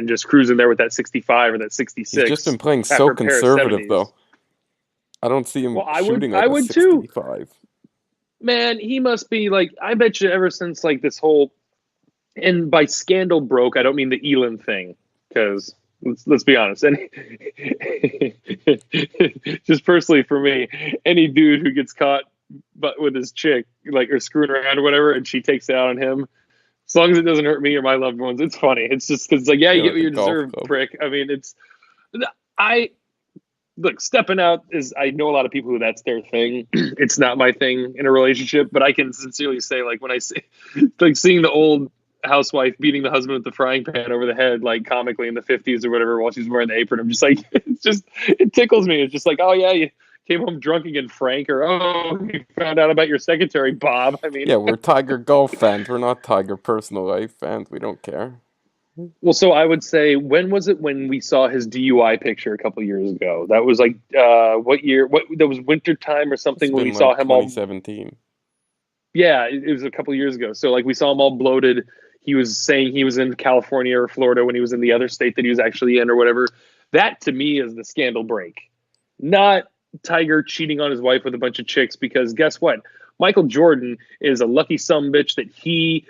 just cruising there with that 65 or that 66. He's just been playing so conservative though. I don't see him shooting like a 65. Too. Man, he must be like, I bet you ever since like this whole, and by scandal broke, I don't mean the Elon thing, because let's be honest. And just personally for me, any dude who gets caught but with his chick, like, or screwing around or whatever, and she takes it out on him, as long as it doesn't hurt me or my loved ones, it's funny. It's just because, like, yeah, you get what you deserve, prick. I mean, look, stepping out is, I know a lot of people who that's their thing. It's not my thing in a relationship, but I can sincerely say, like, when I say, like, seeing the old housewife beating the husband with the frying pan over the head, like comically in the 50s or whatever, while she's wearing the apron, I'm just like, it tickles me. It's just like, oh yeah, you came home drunk again, Frank, or oh, you found out about your secretary, Bob. I mean, yeah, we're Tiger golf fans. We're not Tiger personal life fans. We don't care. Well, so I would say, when was it when we saw his DUI picture a couple years ago? That was like, what year? That was winter time or something when we saw him 2017. Yeah, it was a couple years ago. So like we saw him all bloated. He was saying he was in California or Florida when he was in the other state that he was actually in or whatever. That to me is the scandal break, not Tiger cheating on his wife with a bunch of chicks. Because guess what? Michael Jordan is a lucky sumbitch that he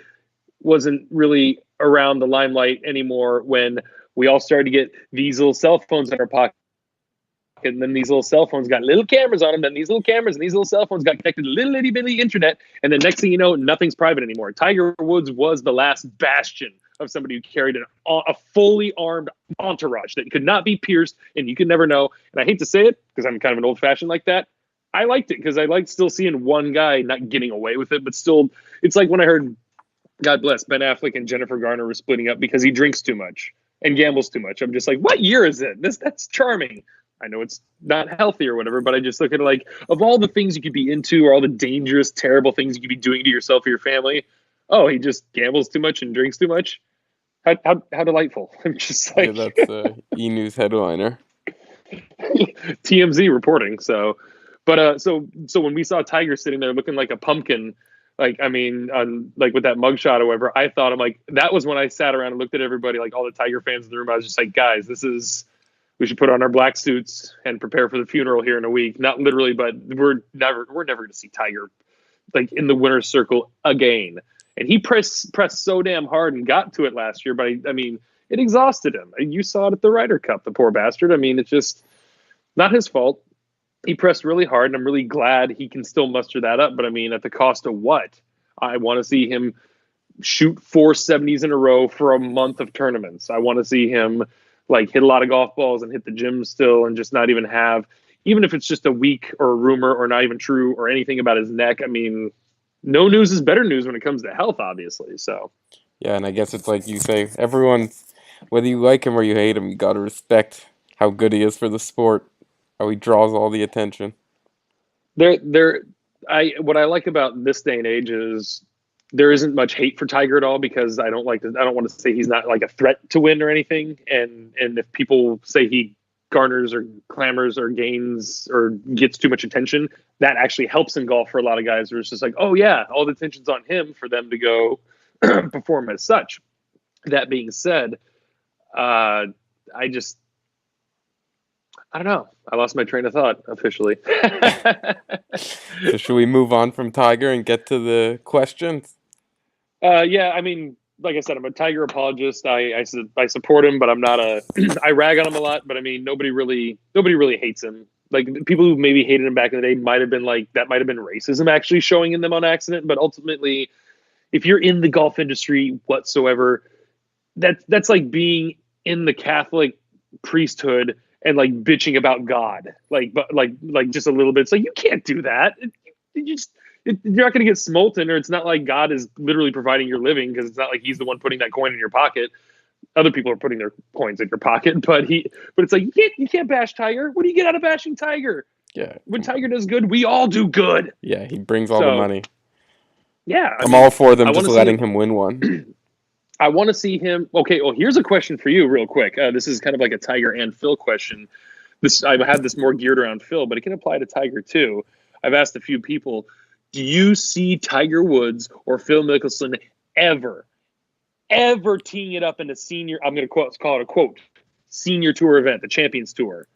wasn't really around the limelight anymore when we all started to get these little cell phones in our pocket. And then these little cell phones got little cameras on them. Then these little cameras and these little cell phones got connected to little itty bitty internet. And then next thing you know, nothing's private anymore. Tiger Woods was the last bastion of somebody who carried a fully armed entourage that could not be pierced, and you could never know. And I hate to say it because I'm kind of an old fashioned like that. I liked it because I liked still seeing one guy not getting away with it, but still, it's like when I heard, God bless, Ben Affleck and Jennifer Garner were splitting up because he drinks too much and gambles too much. I'm just like, what year is it? That's charming. I know it's not healthy or whatever, but I just look at it like, of all the things you could be into or all the dangerous, terrible things you could be doing to yourself or your family, oh, he just gambles too much and drinks too much? How delightful. I'm just like... Yeah, that's E! News headliner. TMZ reporting. So when we saw Tiger sitting there looking like a pumpkin, like, I mean, like with that mugshot or whatever, I thought, I'm like, that was when I sat around and looked at everybody, like all the Tiger fans in the room. I was just like, guys, we should put on our black suits and prepare for the funeral here in a week. Not literally, but we're never going to see Tiger like in the winner's circle again. And he pressed so damn hard and got to it last year, but I mean, it exhausted him. You saw it at the Ryder Cup, the poor bastard. I mean, it's just not his fault. He pressed really hard, and I'm really glad he can still muster that up. But I mean, at the cost of what? I want to see him shoot 470s in a row for a month of tournaments. I want to see him like hit a lot of golf balls and hit the gym still, and just not even have even if it's just a week or a rumor or not even true or anything about his neck. I mean, no news is better news when it comes to health, obviously. So Yeah, and I guess it's like you say, everyone, whether you like him or you hate him, you gotta respect how good he is for the sport, how he draws all the attention. what I like about this day and age is there isn't much hate for Tiger at all, because I don't want to say he's not like a threat to win or anything. And if people say he garners or clamors or gains or gets too much attention, that actually helps in golf for a lot of guys, where it's just like, oh yeah, all the attention's on him for them to go perform as such. That being said, I just, I don't know. I lost my train of thought officially. So should we move on from Tiger and get to the questions? Yeah, I mean, like I said, I'm a Tiger apologist. I support him, but I'm not a. I rag on him a lot, but I mean, nobody really hates him. Like, people who maybe hated him back in the day might have been like, that might have been racism actually showing in them on accident. But ultimately, if you're in the golf industry whatsoever, that's like being in the Catholic priesthood and like bitching about God, but just a little bit. It's like, you can't do that. You're not going to get smolten, or it's not like God is literally providing your living, because it's not like he's the one putting that coin in your pocket. Other people are putting their coins in your pocket, but it's like, you can't bash Tiger. What do you get out of bashing Tiger? Yeah. When Tiger does good, we all do good. Yeah, he brings all the So money. yeah, I'm all for them I just want to see letting him win one. I want to see him. Okay, well, here's a question for you, real quick. This is kind of like a Tiger and Phil question. I've had this more geared around Phil, but it can apply to Tiger too. I've asked a few people, do you see Tiger Woods or Phil Mickelson ever teeing it up in a senior, I'm going to call it a quote, senior tour event, the Champions Tour?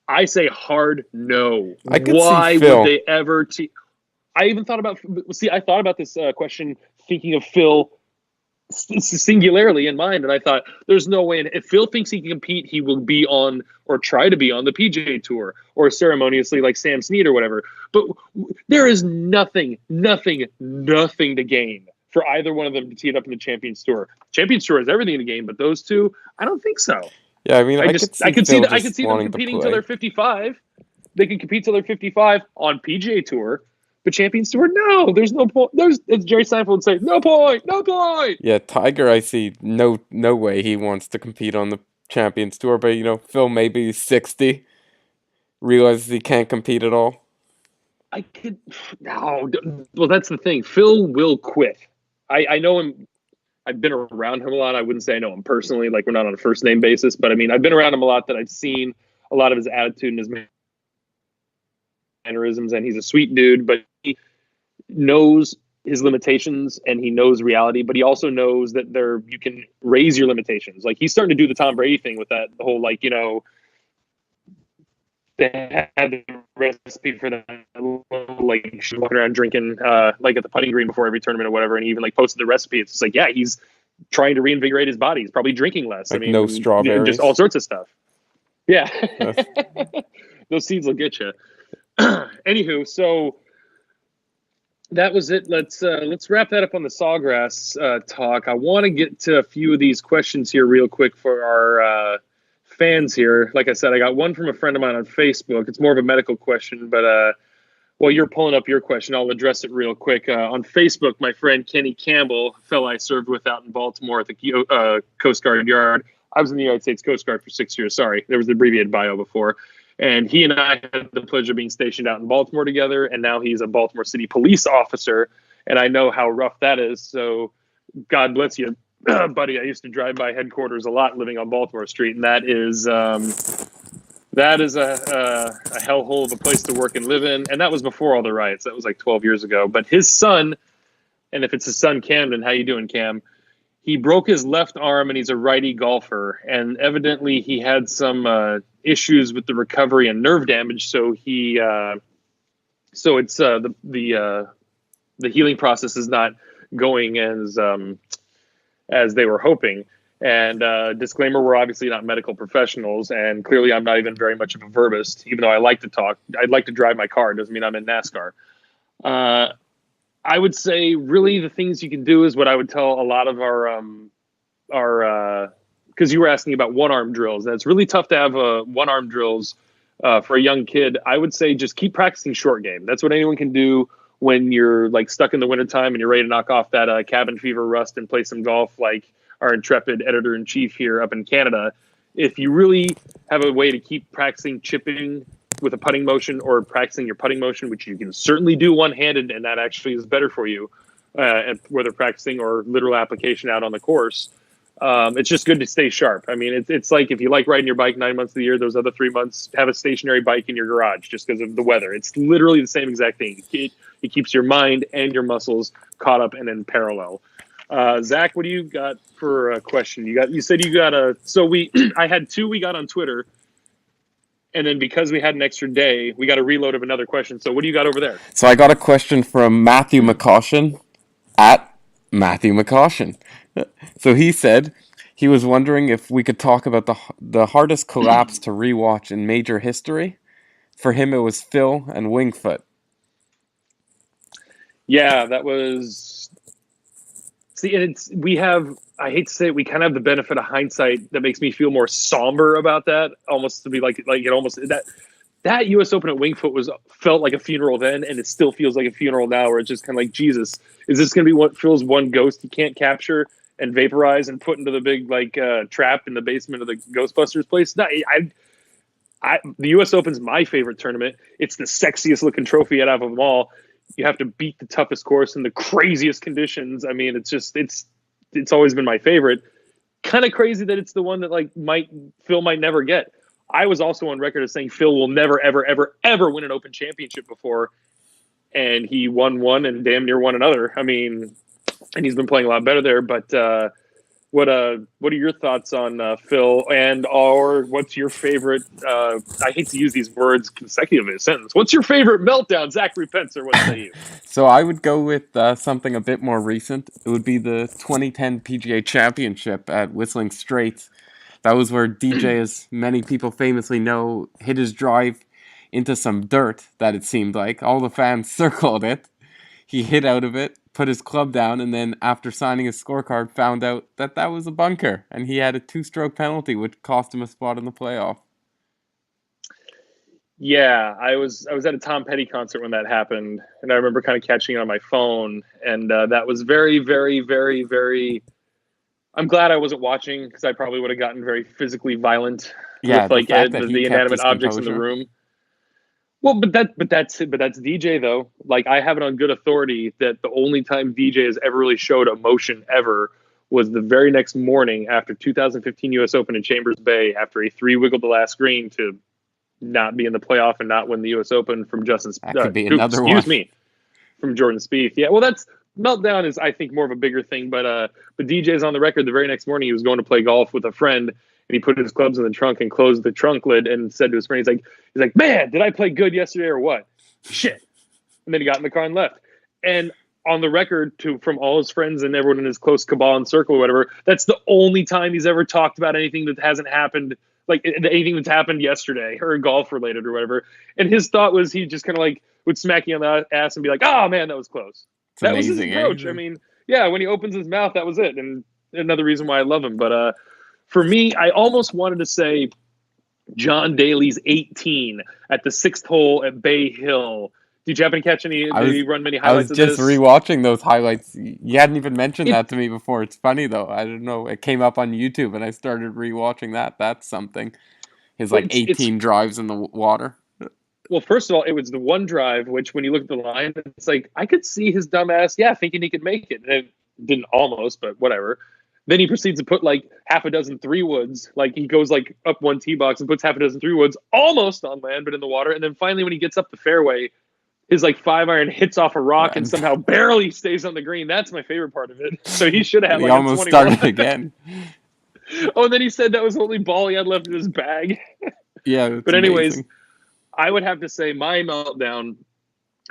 I say hard no. I could Why see Phil. would they ever I even thought about, I thought about this question thinking of Phil singularly in mind, and I thought, there's no way. If Phil thinks he can compete, he will be on, or try to be on, the PGA Tour, or ceremoniously like Sam Snead or whatever. But there is nothing to gain for either one of them to tee it up in the Champions Tour. Champions Tour has everything to gain, but those two, I don't think so. Yeah, I mean, I could see them wanting to competing play. till they're 55. They can compete till they're 55 on PGA Tour. But Champions Tour, no, there's no point. As Jerry Seinfeld would say, no point. Yeah, Tiger, I see no way he wants to compete on the Champions Tour. But Phil, maybe he's 60, realizes he can't compete at all. I could no. Well, that's the thing. Phil will quit. I know him. I've been around him a lot. I wouldn't say I know him personally. Like, we're not on a first name basis, but I mean, I've been around him a lot. That I've seen a lot of his attitude and his mannerisms, and he's a sweet dude. But he knows his limitations and he knows reality. But he also knows that you can raise your limitations. Like, he's starting to do the Tom Brady thing with that whole, like, they had the recipe for that, like, walking around drinking like at the putting green before every tournament or whatever, and he even like posted the recipe. It's just like, yeah, he's trying to reinvigorate his body. He's probably drinking less. Like, I mean, no strawberries, just all sorts of stuff. Yeah. Those seeds will get you. Anywho, so that was it. Let's wrap that up on the Sawgrass talk. I want to get to a few of these questions here real quick for our fans here. Like I said, I got one from a friend of mine on Facebook. It's more of a medical question, but while you're pulling up your question, I'll address it real quick. On Facebook, my friend Kenny Campbell, a fellow I served with out in Baltimore at the Coast Guard Yard. I was in the United States Coast Guard for 6 years. Sorry, there was the abbreviated bio before. And he and I had the pleasure of being stationed out in Baltimore together, and now he's a Baltimore City police officer, and I know how rough that is. So God bless you, buddy. I used to drive by headquarters a lot living on Baltimore Street, and that is a hellhole of a place to work and live in. And that was before all the riots. That was like 12 years ago. But his son, and if it's his son, Camden, how you doing, Cam? He broke his left arm, and he's a righty golfer. And evidently he had some issues with the recovery and nerve damage. So it's the healing process is not going as they were hoping. And disclaimer, we're obviously not medical professionals, and clearly I'm not even very much of a verbist, even though I like to talk. I'd like to drive my car. It doesn't mean I'm in NASCAR. I would say really the things you can do is what I would tell a lot of our because you were asking about one-arm drills. And it's really tough to have one-arm drills for a young kid, I would say just keep practicing short game. That's what anyone can do when you're like stuck in the wintertime and you're ready to knock off that cabin fever rust and play some golf like our intrepid editor-in-chief here up in Canada. If you really have a way to keep practicing chipping with a putting motion or practicing your putting motion, which you can certainly do one-handed, and that actually is better for you, whether practicing or literal application out on the course, it's just good to stay sharp. I mean, it's like if you like riding your bike 9 months of the year, those other 3 months, have a stationary bike in your garage just because of the weather. It's literally the same exact thing. It keeps your mind and your muscles caught up and in parallel. Zach, what do you got for a question? You said you got a. So I had two we got on Twitter, and then because we had an extra day, we got a reload of another question. So what do you got over there? So I got a question from Matthew McCaution at Matthew McCaution. So he said he was wondering if we could talk about the hardest collapse to rewatch in major history. For him, it was Phil and Wingfoot. Yeah, that was. See, and we have. I hate to say it, we kind of have the benefit of hindsight that makes me feel more somber about that. Almost to be like it almost that U.S. Open at Wingfoot felt like a funeral then, and it still feels like a funeral now. Where it's just kind of like, Jesus, is this going to be what Phil's one ghost he can't capture and vaporize and put into the big trap in the basement of the Ghostbusters place? No, the U.S. Open's my favorite tournament. It's the sexiest looking trophy out of them all. You have to beat the toughest course in the craziest conditions. I mean, it's always been my favorite. Kind of crazy that it's the one that Phil might never get. I was also on record as saying Phil will never, ever, ever, ever win an Open Championship before, and he won one and damn near won another. I mean, and he's been playing a lot better there. But what are your thoughts on Phil, or what's your favorite? I hate to use these words consecutive in a sentence. What's your favorite meltdown, Zachary Pencer? What say you? So I would go with something a bit more recent. It would be the 2010 PGA Championship at Whistling Straits. That was where DJ, as many people famously know, hit his drive into some dirt that it seemed like. All the fans circled it. He hit out of it, put his club down, and then after signing his scorecard, found out that was a bunker. And he had a 2-stroke penalty, which cost him a spot in the playoff. Yeah, I was at a Tom Petty concert when that happened, and I remember kind of catching it on my phone. And that was very, very, very, very... I'm glad I wasn't watching because I probably would have gotten very physically violent with the inanimate objects in the room. Well, but that's DJ though. Like, I have it on good authority that the only time DJ has ever really showed emotion ever was the very next morning after 2015 U.S. Open in Chambers Bay, after he 3-wiggled the last green to not be in the playoff and not win the U.S. Open from Justin. That could be another one. Excuse me, from Jordan Spieth. Yeah, well, that's. Meltdown is, I think, more of a bigger thing, but DJ's on the record the very next morning he was going to play golf with a friend, and he put his clubs in the trunk and closed the trunk lid and said to his friend, he's like, man, did I play good yesterday or what? Shit. And then he got in the car and left. And on the record, from all his friends and everyone in his close cabal and circle or whatever, that's the only time he's ever talked about anything that hasn't happened, like anything that's happened yesterday or golf related or whatever. And his thought was he just kind of would smack you on the ass and be like, oh man, that was close. That was his approach. I mean, yeah, when he opens his mouth, that was it. And another reason why I love him. But for me, I almost wanted to say John Daly's 18 at the 6th hole at Bay Hill. Did you happen to catch any? Did he run many highlights of this? I was just rewatching those highlights. You hadn't even mentioned that to me before. It's funny, though. I don't know. It came up on YouTube, and I started rewatching that. That's something. His 18 drives in the water. Well, first of all, it was the one drive, which when you look at the line, it's like, I could see his dumbass, thinking he could make it. And it didn't almost, but whatever. Then he proceeds to put half a dozen 3-woods. Like, he goes up one tee box and puts half a dozen 3-woods almost on land, but in the water. And then finally, when he gets up the fairway, his 5-iron hits off a rock and somehow barely stays on the green. That's my favorite part of it. So he should have had he almost started again. Oh, and then he said that was the only ball he had left in his bag. Yeah, but anyways. Amazing. I would have to say my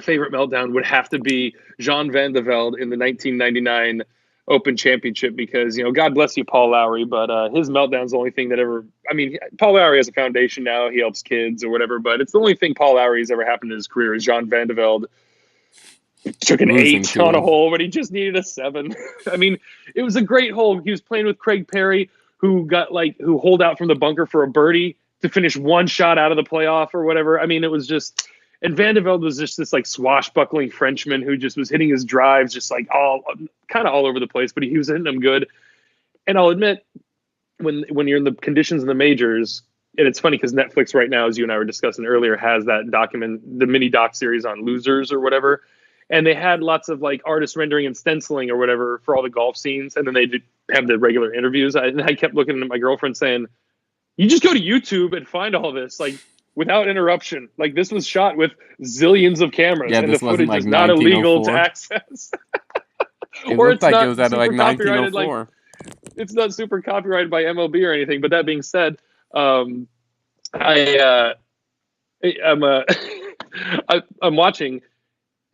favorite meltdown would have to be Jean Van de Velde in the 1999 Open Championship because, God bless you, Paul Lowry, but his meltdown's the only thing that ever, I mean, Paul Lowry has a foundation now, he helps kids or whatever, but it's the only thing Paul Lowry's ever happened in his career is Jean Van de Velde took an 8 on a hole, but he just needed a 7. I mean, it was a great hole. He was playing with Craig Perry, who holed out from the bunker for a birdie, to finish one shot out of the playoff or whatever. I mean, it was just, and Van de Velde was just this like swashbuckling Frenchman who just was hitting his drives just like all over the place, but he was hitting them good. And I'll admit, when you're in the conditions in the majors, and it's funny because Netflix right now, as you and I were discussing earlier, has that the mini doc series on losers or whatever. And they had lots of like artist rendering and stenciling or whatever for all the golf scenes. And then they did have the regular interviews. And I kept looking at my girlfriend saying, you just go to YouTube and find all this like without interruption. Like this was shot with zillions of cameras and the footage like is not illegal to access. It looked like it was out of like 1904. Like, it's not super copyrighted by MLB or anything. But that being said, I'm watching,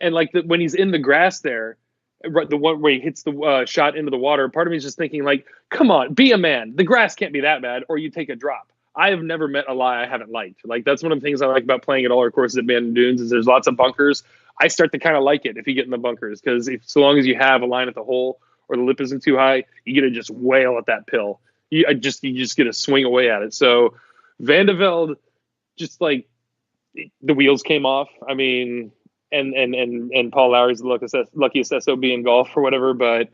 and like when he's in the grass there, the one where he hits the shot into the water, part of me is just thinking like, come on, be a man. The grass can't be that bad, or you take a drop. I have never met a lie I haven't liked. Like that's one of the things I like about playing at all our courses at Bandon Dunes is there's lots of bunkers. I start to kind of like it if you get in the bunkers because so long as you have a line at the hole or the lip isn't too high, you get to just wail at that pill. You just get to swing away at it. So Van de Velde, just like the wheels came off. I mean, and Paul Lowry's the luckiest SOB in golf or whatever. But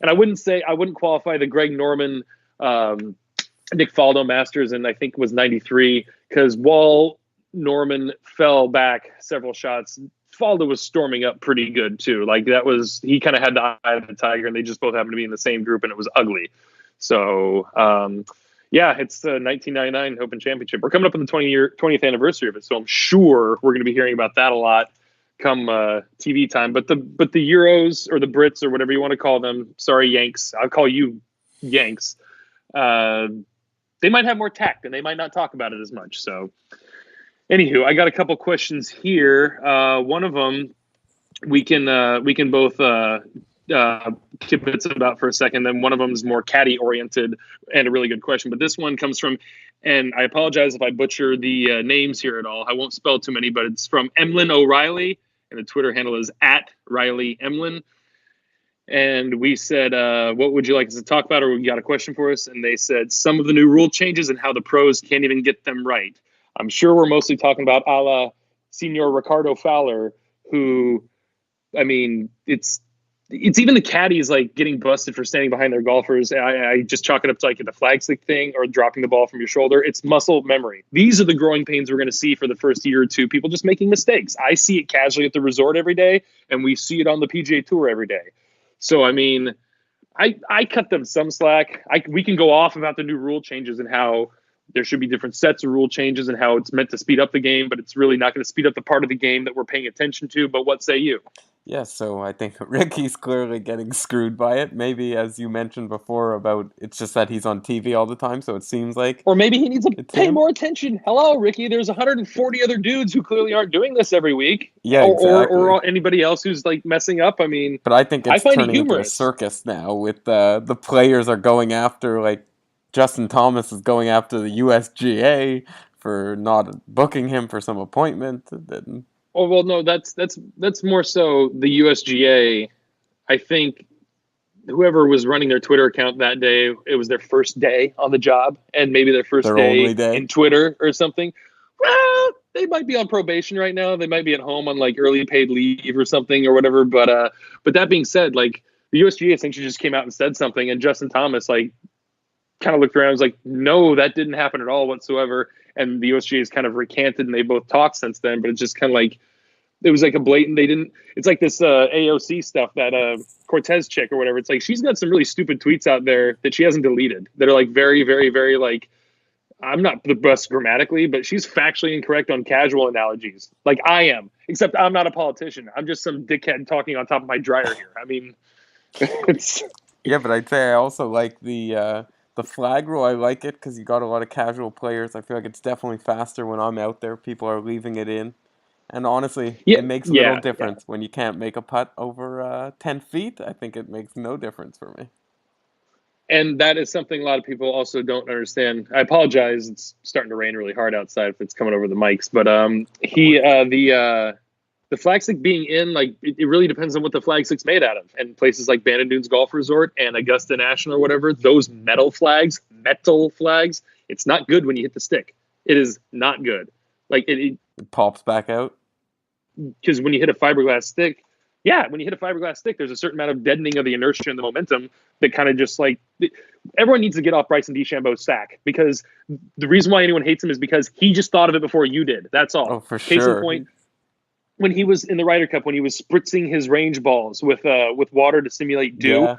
I wouldn't qualify the Greg Norman, Nick Faldo Masters, and I think it was 93 because while Norman fell back several shots, Faldo was storming up pretty good too. Like he kind of had the eye of the tiger, and they just both happened to be in the same group, and it was ugly. So yeah, it's the 1999 Open Championship. We're coming up on the 20th anniversary of it, so I'm sure we're going to be hearing about that a lot come TV time. But the Euros or the Brits or whatever you want to call them, sorry Yanks, I'll call you Yanks. They might have more tact and they might not talk about it as much. So, anywho, I got a couple questions here. One of them we can both kibitz about for a second. Then one of them is more caddy oriented and a really good question. But this one comes from, and I apologize if I butcher the names here at all. I won't spell too many, but it's from Emlyn O'Reilly, and the Twitter handle is @RileyEmlyn. And we said, what would you like us to talk about? Or we got a question for us. And they said, some of the new rule changes and how the pros can't even get them right. I'm sure we're mostly talking about a la Senor Ricardo Fowler, who, I mean, it's even the caddies like getting busted for standing behind their golfers. I just chalk it up to like the flag stick thing or dropping the ball from your shoulder. It's muscle memory. These are the growing pains we're going to see for the first year or two. People just making mistakes. I see it casually at the resort every day, and we see it on the PGA Tour every day. So, I mean, I cut them some slack. We can go off about the new rule changes and how there should be different sets of rule changes and how it's meant to speed up the game, but it's really not going to speed up the part of the game that we're paying attention to. But what say you? Yeah, so I think Ricky's clearly getting screwed by it. Maybe, as you mentioned before, about it's just that he's on TV all the time, so it seems like... Or maybe he needs to pay more attention. Hello, Ricky, there's 140 other dudes who clearly aren't doing this every week. Yeah, exactly. Or anybody else who's, like, messing up. I mean... But I think it's turning into a circus now with the players are going after, like, Justin Thomas is going after the USGA for not booking him for some appointment. And oh, well, no, that's more so the USGA. I think whoever was running their Twitter account that day, it was their first day on the job and maybe their first day in Twitter or something. Well, they might be on probation right now. They might be at home on like early paid leave or something or whatever. But that being said, like the USGA essentially just came out and said something, and Justin Thomas like kind of looked around and was like, no, that didn't happen at all whatsoever. And the USGA has kind of recanted, and they both talked since then. But it's just kind of like, it was like a blatant, it's like this AOC stuff that Cortez chick or whatever. It's like, she's got some really stupid tweets out there that she hasn't deleted that are like very, very, very like, I'm not the best grammatically, but she's factually incorrect on casual analogies. Like I am, except I'm not a politician. I'm just some dickhead talking on top of my dryer here. I mean, it's... Yeah, but I'd say I also like the flag rule. I like it because you got a lot of casual players. I feel like it's definitely faster when I'm out there. People are leaving it in. And honestly, it makes a little difference when you can't make a putt over 10 feet. I think it makes no difference for me. And that is something a lot of people also don't understand. I apologize. It's starting to rain really hard outside if it's coming over the mics. But the flag stick being in, like, it really depends on what the flag stick's made out of. And places like Bandon Dunes Golf Resort and Augusta National or whatever, those metal flags, it's not good when you hit the stick. It is not good. Like It pops back out. because when you hit a fiberglass stick, there's a certain amount of deadening of the inertia and the momentum that kind of just like everyone needs to get off Bryson DeChambeau's sack, because the reason why anyone hates him is because he just thought of it before you did. That's all. Oh, for Case in sure. point, when he was in the Ryder Cup, when he was spritzing his range balls with water to simulate dew,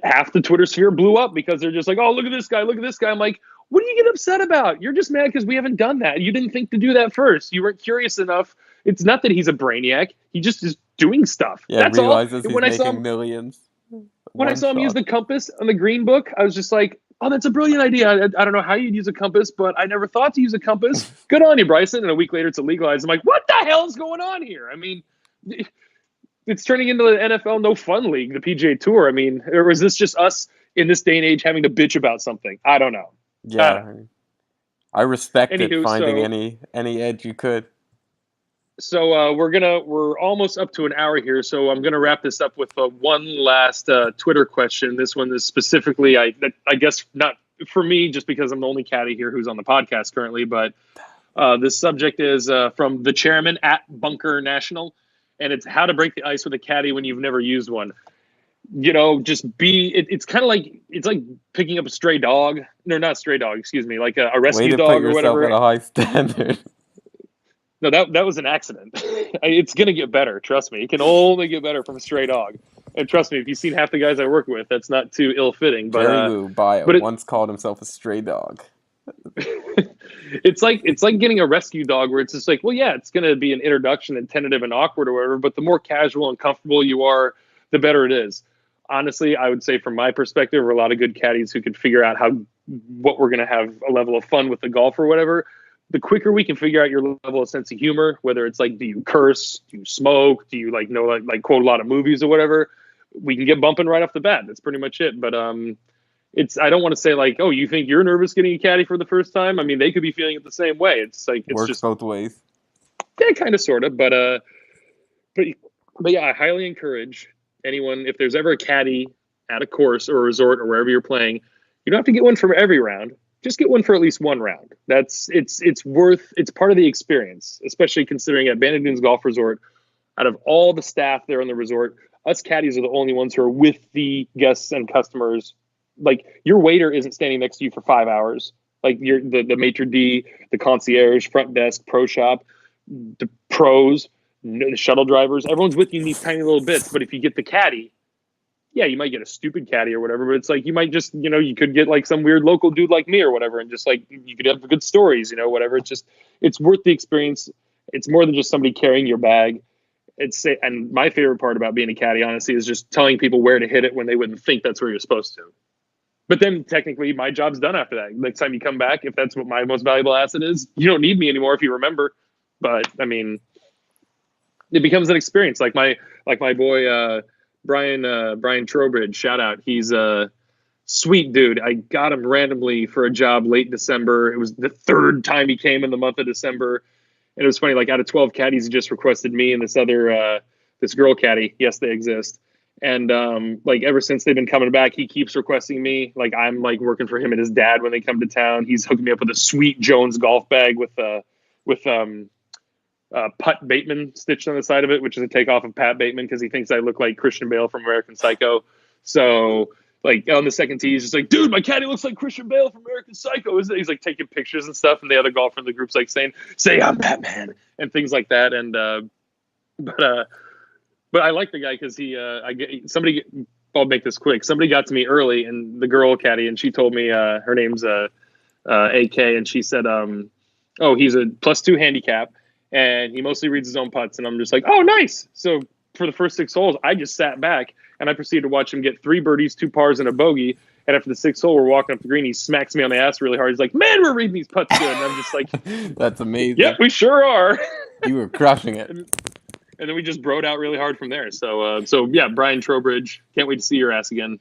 half the Twitter sphere blew up because they're just like, "Oh, look at this guy! Look at this guy!" I'm like, "What do you get upset about? You're just mad because we haven't done that. You didn't think to do that first. You weren't curious enough. It's not that he's a brainiac. He just is doing stuff. Yeah, That's all." realizes he's When I saw making him, millions. when I One saw him use shot. the compass on the green book, I was just like, "Oh, that's a brilliant idea. I don't know how you'd use a compass, but I never thought to use a compass. Good on you, Bryson." And a week later, it's illegalized. I'm like, "What the hell is going on here?" I mean, it's turning into the NFL no fun league, the PGA Tour. I mean, or is this just us in this day and age having to bitch about something? I don't know. Yeah, I respect it. Anywho, Finding any edge you could. so we're almost up to an hour here, so I'm gonna wrap this up with one last Twitter question. This one is specifically, I guess not for me, just because I'm the only caddy here who's on the podcast currently, but this subject is from the chairman at Bunker National, and it's how to break the ice with a caddy when you've never used one. Just it's kind of like, it's like picking up a stray dog. No, not stray dog, excuse me, like a Way rescue to put dog or yourself whatever. at a high standard. No, that was an accident. It's gonna get better. Trust me, it can only get better from a stray dog. And trust me, if you've seen half the guys I work with, that's not too ill-fitting. Jerry Lou bio but once called himself a stray dog. it's like getting a rescue dog, where it's just like, well, yeah, it's gonna be an introduction and tentative and awkward or whatever. But the more casual and comfortable you are, the better it is. Honestly, I would say from my perspective, we're a lot of good caddies who could figure out what we're gonna have a level of fun with the golf or whatever. The quicker we can figure out your level of sense of humor, whether it's like, do you curse, do you smoke, do you like quote a lot of movies or whatever, we can get bumping right off the bat. That's pretty much it. But I don't want to say like, oh, you think you're nervous getting a caddy for the first time? I mean, they could be feeling it the same way. It's like, it's Works just both ways. yeah, kind of, sort of. But yeah, I highly encourage anyone, if there's ever a caddy at a course or a resort or wherever you're playing, you don't have to get one for every round. Just get one for at least one round. It's part of the experience, especially considering at Bandon Dunes Golf Resort, out of all the staff there on the resort, us caddies are the only ones who are with the guests and customers. Like, your waiter isn't standing next to you for 5 hours. Like, the maitre d', the concierge, front desk, pro shop, the pros, the shuttle drivers, everyone's with you in these tiny little bits. But if you get the caddy, yeah, you might get a stupid caddy or whatever, but it's like, you might just, you could get like some weird local dude like me or whatever, and just like, you could have good stories, whatever. It's worth the experience. It's more than just somebody carrying your bag. And my favorite part about being a caddy, honestly, is just telling people where to hit it when they wouldn't think that's where you're supposed to. But then technically my job's done after that. Next time you come back, if that's what my most valuable asset is, you don't need me anymore if you remember. But I mean, it becomes an experience. Like my boy, Brian Trowbridge, shout out. He's a sweet dude. I got him randomly for a job late December. It was the third time he came in the month of December. And it was funny, like, out of 12 caddies, he just requested me and this girl caddy. Yes, they exist. And like, ever since they've been coming back, he keeps requesting me. Like, I'm like working for him and his dad when they come to town. He's hooking me up with a sweet Jones golf bag with Putt Bateman stitched on the side of it, which is a takeoff of Pat Bateman, because he thinks I look like Christian Bale from American Psycho. So, like, on the second tee, he's just like, dude, my caddy looks like Christian Bale from American Psycho. He's like taking pictures and stuff, and the other golfer in the group's like saying, "Say I'm Batman," and things like that. And but I like the guy because I'll make this quick. Somebody got to me early, and the girl caddy, and she told me her name's AK, and she said, oh, he's a +2 handicap, and he mostly reads his own putts. And I'm just like, oh, nice. So for the first 6 holes, I just sat back and I proceeded to watch him get 3 birdies, 2 pars, and a bogey. And after the 6th hole, we're walking up the green. He smacks me on the ass really hard. He's like, man, we're reading these putts good. And I'm just like, that's amazing. Yep, we sure are. You were crushing it. And then we just broed out really hard from there. So yeah, Brian Trowbridge, can't wait to see your ass again.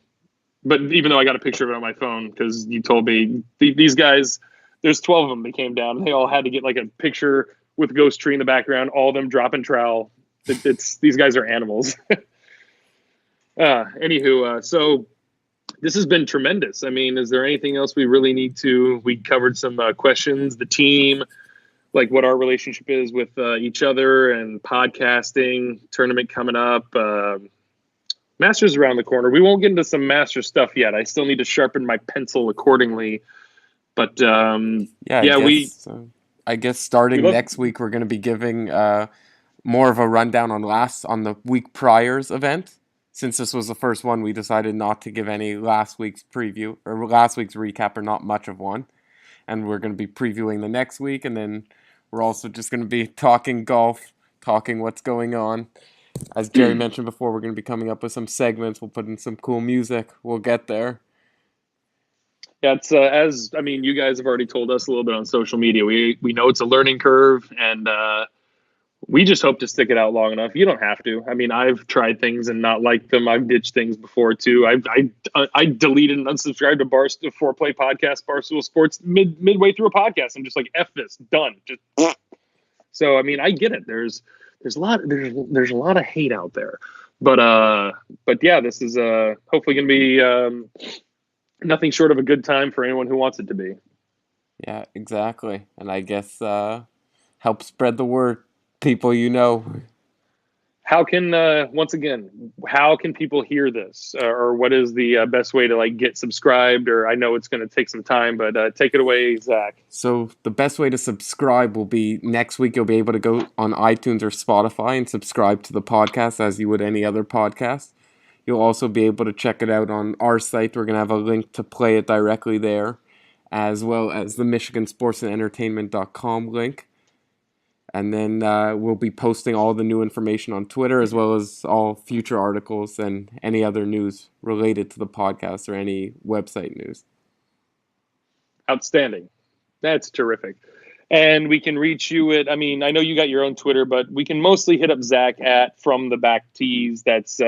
But even though I got a picture of it on my phone, because you told me these guys, there's 12 of them that came down, and they all had to get like a picture with Ghost Tree in the background, all of them dropping trowel. These guys are animals. Anywho, so This has been tremendous. I mean, is there anything else we really need to? We covered some questions, the team, like what our relationship is with each other, and podcasting, tournament coming up, Masters around the corner. We won't get into some Master stuff yet. I still need to sharpen my pencil accordingly. But I guess starting next week we're going to be giving more of a rundown on the week prior's event. Since this was the first one, we decided not to give any last week's preview or last week's recap, or not much of one. And we're going to be previewing the next week, and then we're also just going to be talking golf, talking what's going on. As Jerry mentioned before, we're going to be coming up with some segments. We'll put in some cool music. We'll get there. Yeah, it's you guys have already told us a little bit on social media. We know it's a learning curve, and we just hope to stick it out long enough. You don't have to. I mean, I've tried things and not liked them. I've ditched things before too. I deleted and unsubscribed to Barstool Foreplay Podcast, Barstool Sports midway through a podcast. I'm just like, F this, done. Just so I mean, I get it. There's a lot of hate out there, but yeah, this is hopefully going to be nothing short of a good time for anyone who wants it to be. Yeah, exactly. And I guess help spread the word, people you know. How can once again, how can people hear this, or what is the best way to get subscribed? Or I know it's going to take some time, but take it away, Zach. So the best way to subscribe will be next week. You'll be able to go on iTunes or Spotify and subscribe to the podcast as you would any other podcast. You'll also be able to check it out on our site. We're going to have a link to play it directly there, as well as the MichiganSportsAndEntertainment.com link. And then we'll be posting all the new information on Twitter, as well as all future articles and any other news related to the podcast or any website news. Outstanding. That's terrific. And we can reach you at, I know you got your own Twitter, but we can mostly hit up Zach at FromTheBackTee's. That's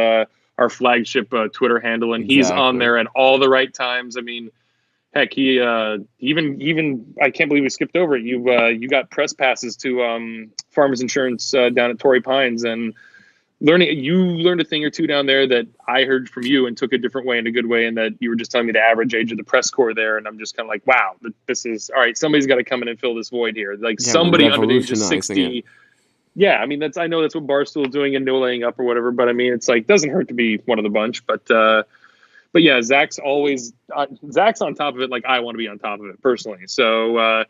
our flagship Twitter handle. And He's on there at all the right times. Heck, he even I can't believe we skipped over it. You got press passes to Farmers Insurance down at Torrey Pines, and you learned a thing or two down there that I heard from you and took a different way in a good way, and that you were just telling me the average age of the press corps there, and I'm just kind of like, wow, this is all right. Somebody's got to come in and fill this void here. Somebody under the age of 60. It. Yeah, I know that's what Barstool's doing and no laying up or whatever, but it's doesn't hurt to be one of the bunch, But yeah, Zach's on top of it like I want to be on top of it personally. So,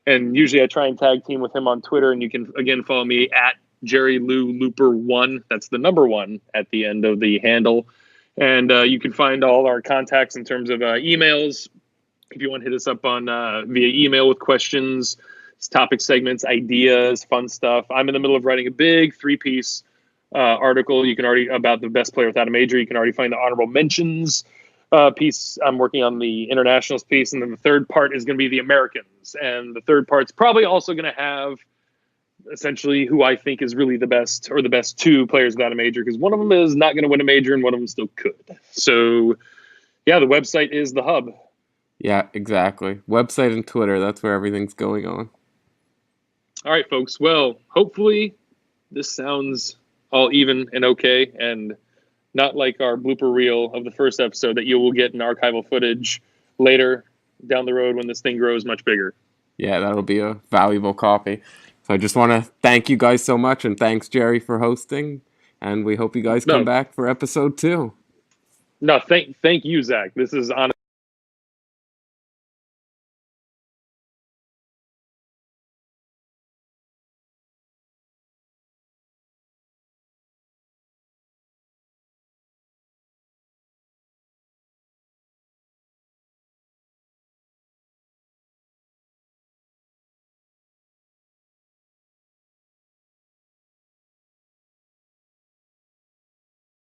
and usually I try and tag team with him on Twitter, and you can, again, follow me at JerryLouLooper1. That's the number 1 at the end of the handle. And you can find all our contacts in terms of emails. If you want to hit us up on via email with questions, topic segments, ideas, fun stuff. I'm in the middle of writing a big 3-piece article about the best player without a major. You can already find the honorable mentions piece. I'm working on the internationals piece, and then the third part is going to be the Americans, and the third part's probably also going to have essentially who I think is really the best, or the best 2 players without a major, because one of them is not going to win a major and one of them still could. So yeah, the website is the hub. Yeah, exactly. Website and Twitter, that's where everything's going on. All right, folks. Well, hopefully this sounds all even and okay, and not like our blooper reel of the first episode that you will get in archival footage later down the road when this thing grows much bigger. Yeah, that'll be a valuable copy. So I just want to thank you guys so much, and thanks, Jerry, for hosting, and we hope you guys come back for episode 2. No, thank you, Zach. This is honestly